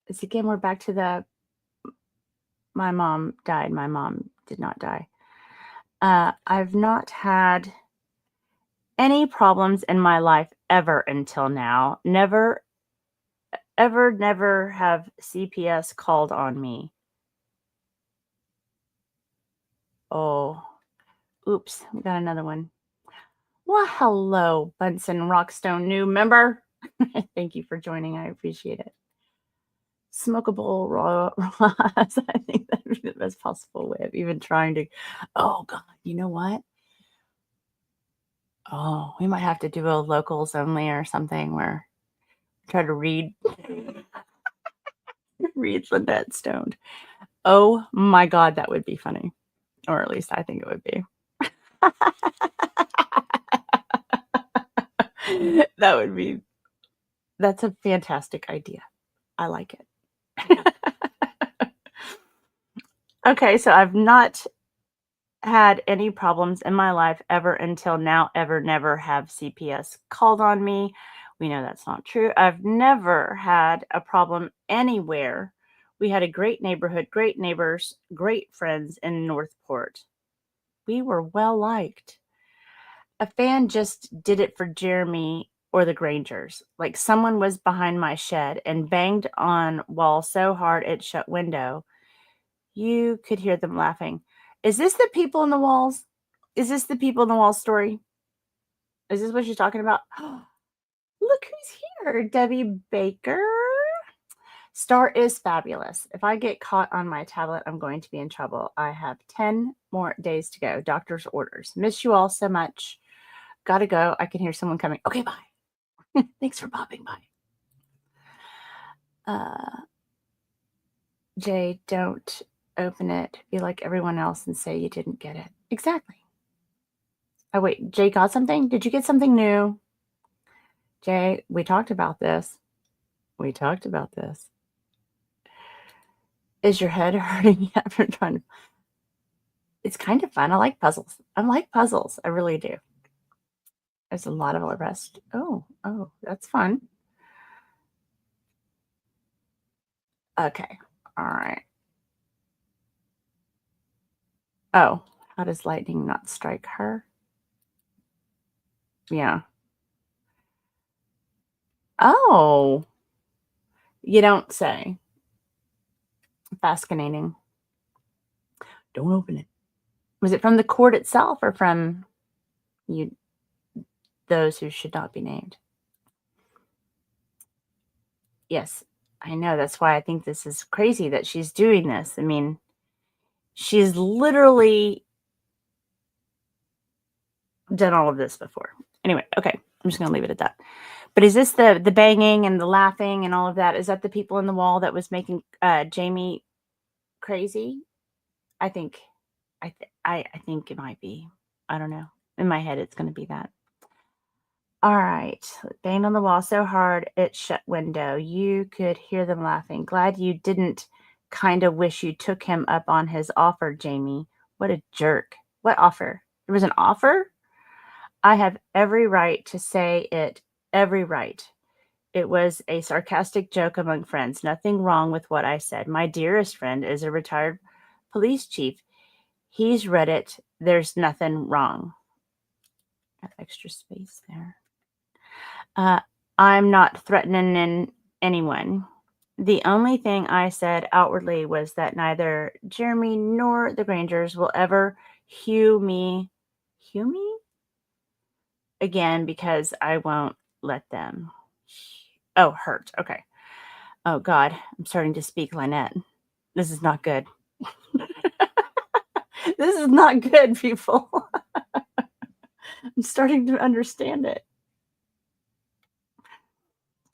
it's again, we're back to my mom died. My mom did not die. I've not had any problems in my life ever until now. Never have CPS called on me. Oh, oops, we got another one. Well, hello, Bunsen Rockstone new member. Thank you for joining. I appreciate it. Smokable raw rods. I think that would be the best possible way of even trying to. Oh, God, you know what? Oh, we might have to do a locals only or something where try to read Lynette Stoned. Oh my God, that would be funny. Or at least I think it would be. That's a fantastic idea. I like it. Okay, so I've not had any problems in my life ever until now, ever, never have CPS called on me. We know that's not true. I've never had a problem anywhere. We had a great neighborhood, great neighbors, great friends in Northport. We were well liked. A fan just did it for Jeremy or the Grangers. Like someone was behind my shed and banged on wall so hard it shut window. You could hear them laughing. Is this the people in the walls? Is this the people in the walls story? Is this what you're talking about? Look who's here, Debbie Baker. Star is fabulous. If I get caught on my tablet, I'm going to be in trouble. I have 10 more days to go. Doctor's orders. Miss you all so much. Gotta go. I can hear someone coming. Okay, bye. Thanks for popping by. Jay, don't open it. Be like everyone else and say you didn't get it. Exactly. Oh, wait. Jay got something? Did you get something new? Jay, we talked about this. We talked about this. Is your head hurting after trying to... It's kind of fun. I like puzzles. I like puzzles. I really do. There's a lot of rest. Oh, that's fun. Okay. All right. Oh, how does lightning not strike her? Yeah. Oh, you don't say. Fascinating. Don't open it. Was it from the court itself or from you, those who should not be named? Yes, I know. That's why I think this is crazy that she's doing this. I mean, she's literally done all of this before. Anyway, okay. I'm just going to leave it at that. But is this the banging and the laughing and all of that? Is that the people in the wall that was making Jamie crazy? I think it might be. I don't know. In my head, it's going to be that. All right. Banged on the wall so hard it shut window. You could hear them laughing. Glad you didn't kind of wish you took him up on his offer, Jamie. What a jerk. What offer? There was an offer? I have every right to say it. Every right. It was a sarcastic joke among friends. Nothing wrong with what I said. My dearest friend is a retired police chief. He's read it. There's nothing wrong. Got extra space there. I'm not threatening anyone. The only thing I said outwardly was that neither Jeremy nor the Grangers will ever hew me again because I won't let them. Oh, hurt. Okay. Oh, God. I'm starting to speak Lynette. This is not good. This is not good, people. I'm starting to understand it.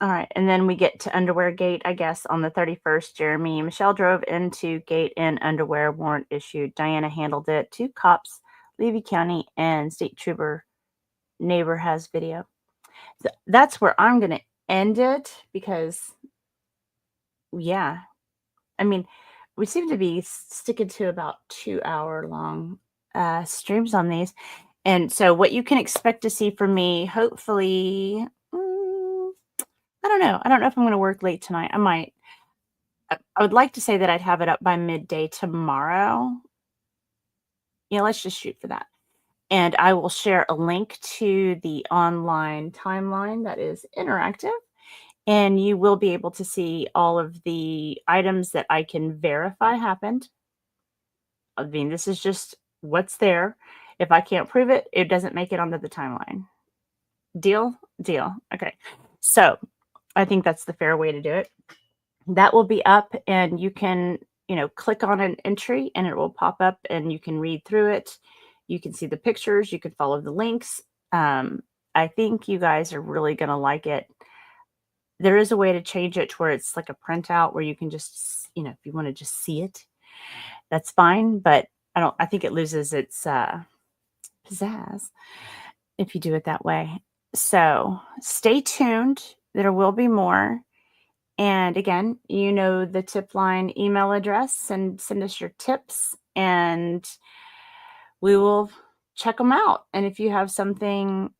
All right. And then we get to Underwear Gate, I guess, on the 31st. Jeremy and Michelle drove into Gate in underwear, warrant issued. Diana handled it. 2 cops, Levy County, and State Trooper neighbor has video. So that's where I'm going to end it because, yeah. I mean, we seem to be sticking to about 2-hour long streams on these. And so what you can expect to see from me, hopefully, I don't know. I don't know if I'm going to work late tonight. I might. I would like to say that I'd have it up by midday tomorrow. Yeah, let's just shoot for that. And I will share a link to the online timeline that is interactive. And you will be able to see all of the items that I can verify happened. I mean, this is just what's there. If I can't prove it, it doesn't make it onto the timeline. Deal? Deal. Okay. So I think that's the fair way to do it. That will be up and you can, click on an entry and it will pop up and you can read through it. You can see the pictures. You can follow the links. I think you guys are really going to like it. There is a way to change it to where it's like a printout where you can just, if you want to just see it, that's fine. But I think it loses its pizzazz if you do it that way. So stay tuned. There will be more. And again, you know the tip line email address, and send us your tips and we will check them out. And if you have something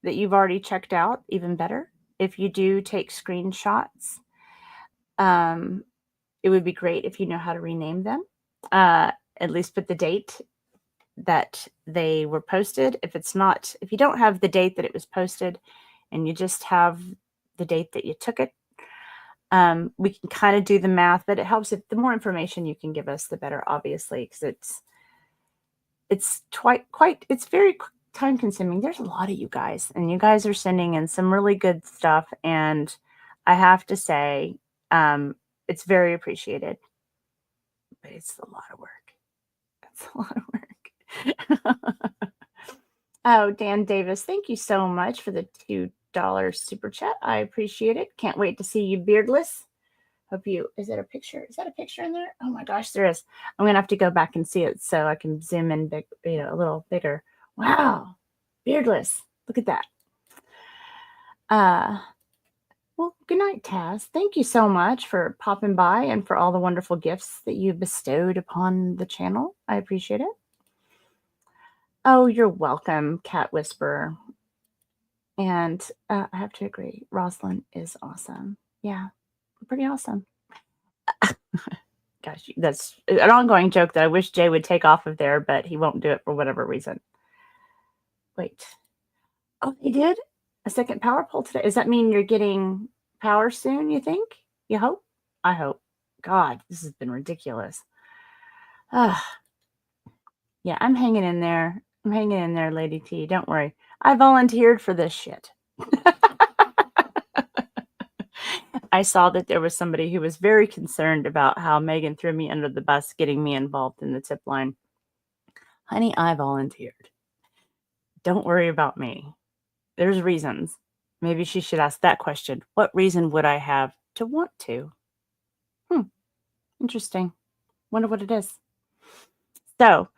that you've already checked out, even better. If you do take screenshots, it would be great if you know how to rename them. At least put the date that they were posted. If you don't have the date that it was posted and you just have the date that you took it, we can kind of do the math, but it helps if the more information you can give us, the better, obviously, because it's very time consuming. There's a lot of you guys, and you guys are sending in some really good stuff, and I have to say, it's very appreciated, but it's a lot of work. It's a lot of work. Oh, Dan Davis, thank you so much for the $2 super chat. I appreciate it. Can't wait to see you beardless. Is that a picture? Is that a picture in there? Oh my gosh, there is. I'm going to have to go back and see it so I can zoom in big, a little bigger. Wow. Beardless. Look at that. Well, good night, Taz. Thank you so much for popping by and for all the wonderful gifts that you bestowed upon the channel. I appreciate it. Oh, you're welcome, Cat Whisperer. And I have to agree, Rosalind is awesome. Yeah, pretty awesome. Gosh, that's an ongoing joke that I wish Jay would take off of there, but he won't do it for whatever reason. Wait. Oh, they did? A second power pole today? Does that mean you're getting power soon, you think? You hope? I hope. God, this has been ridiculous. Yeah, I'm hanging in there. I'm hanging in there, Lady T. Don't worry. I volunteered for this shit. I saw that there was somebody who was very concerned about how Megan threw me under the bus, getting me involved in the tip line. Honey, I volunteered. Don't worry about me. There's reasons. Maybe she should ask that question. What reason would I have to want to? Interesting. Wonder what it is. So,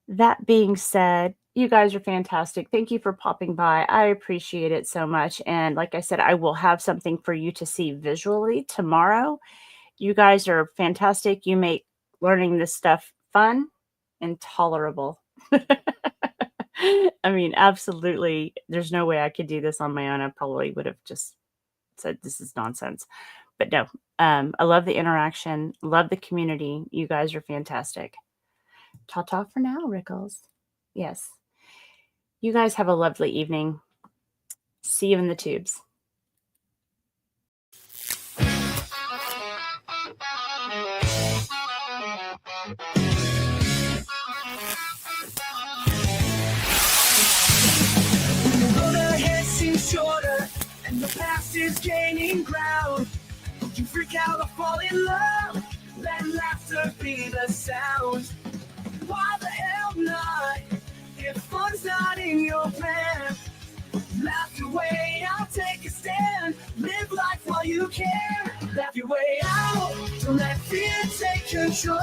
that being said, you guys are fantastic. Thank you for popping by. I appreciate it so much. And like I said, I will have something for you to see visually tomorrow. You guys are fantastic. You make learning this stuff fun and tolerable. I mean, absolutely. There's no way I could do this on my own. I probably would have just said this is nonsense. But no, I love the interaction. Love the community. You guys are fantastic. Ta-ta for now, Rickles. Yes. You guys have a lovely evening. See you in the tubes. Shorter and the past is gaining ground. Don't you freak out or fall in love. Let laughter be the sound. Why the hell not? If fun's not in your plan, laugh your way out, take a stand. Live life while you can. Laugh your way out, don't let fear take control.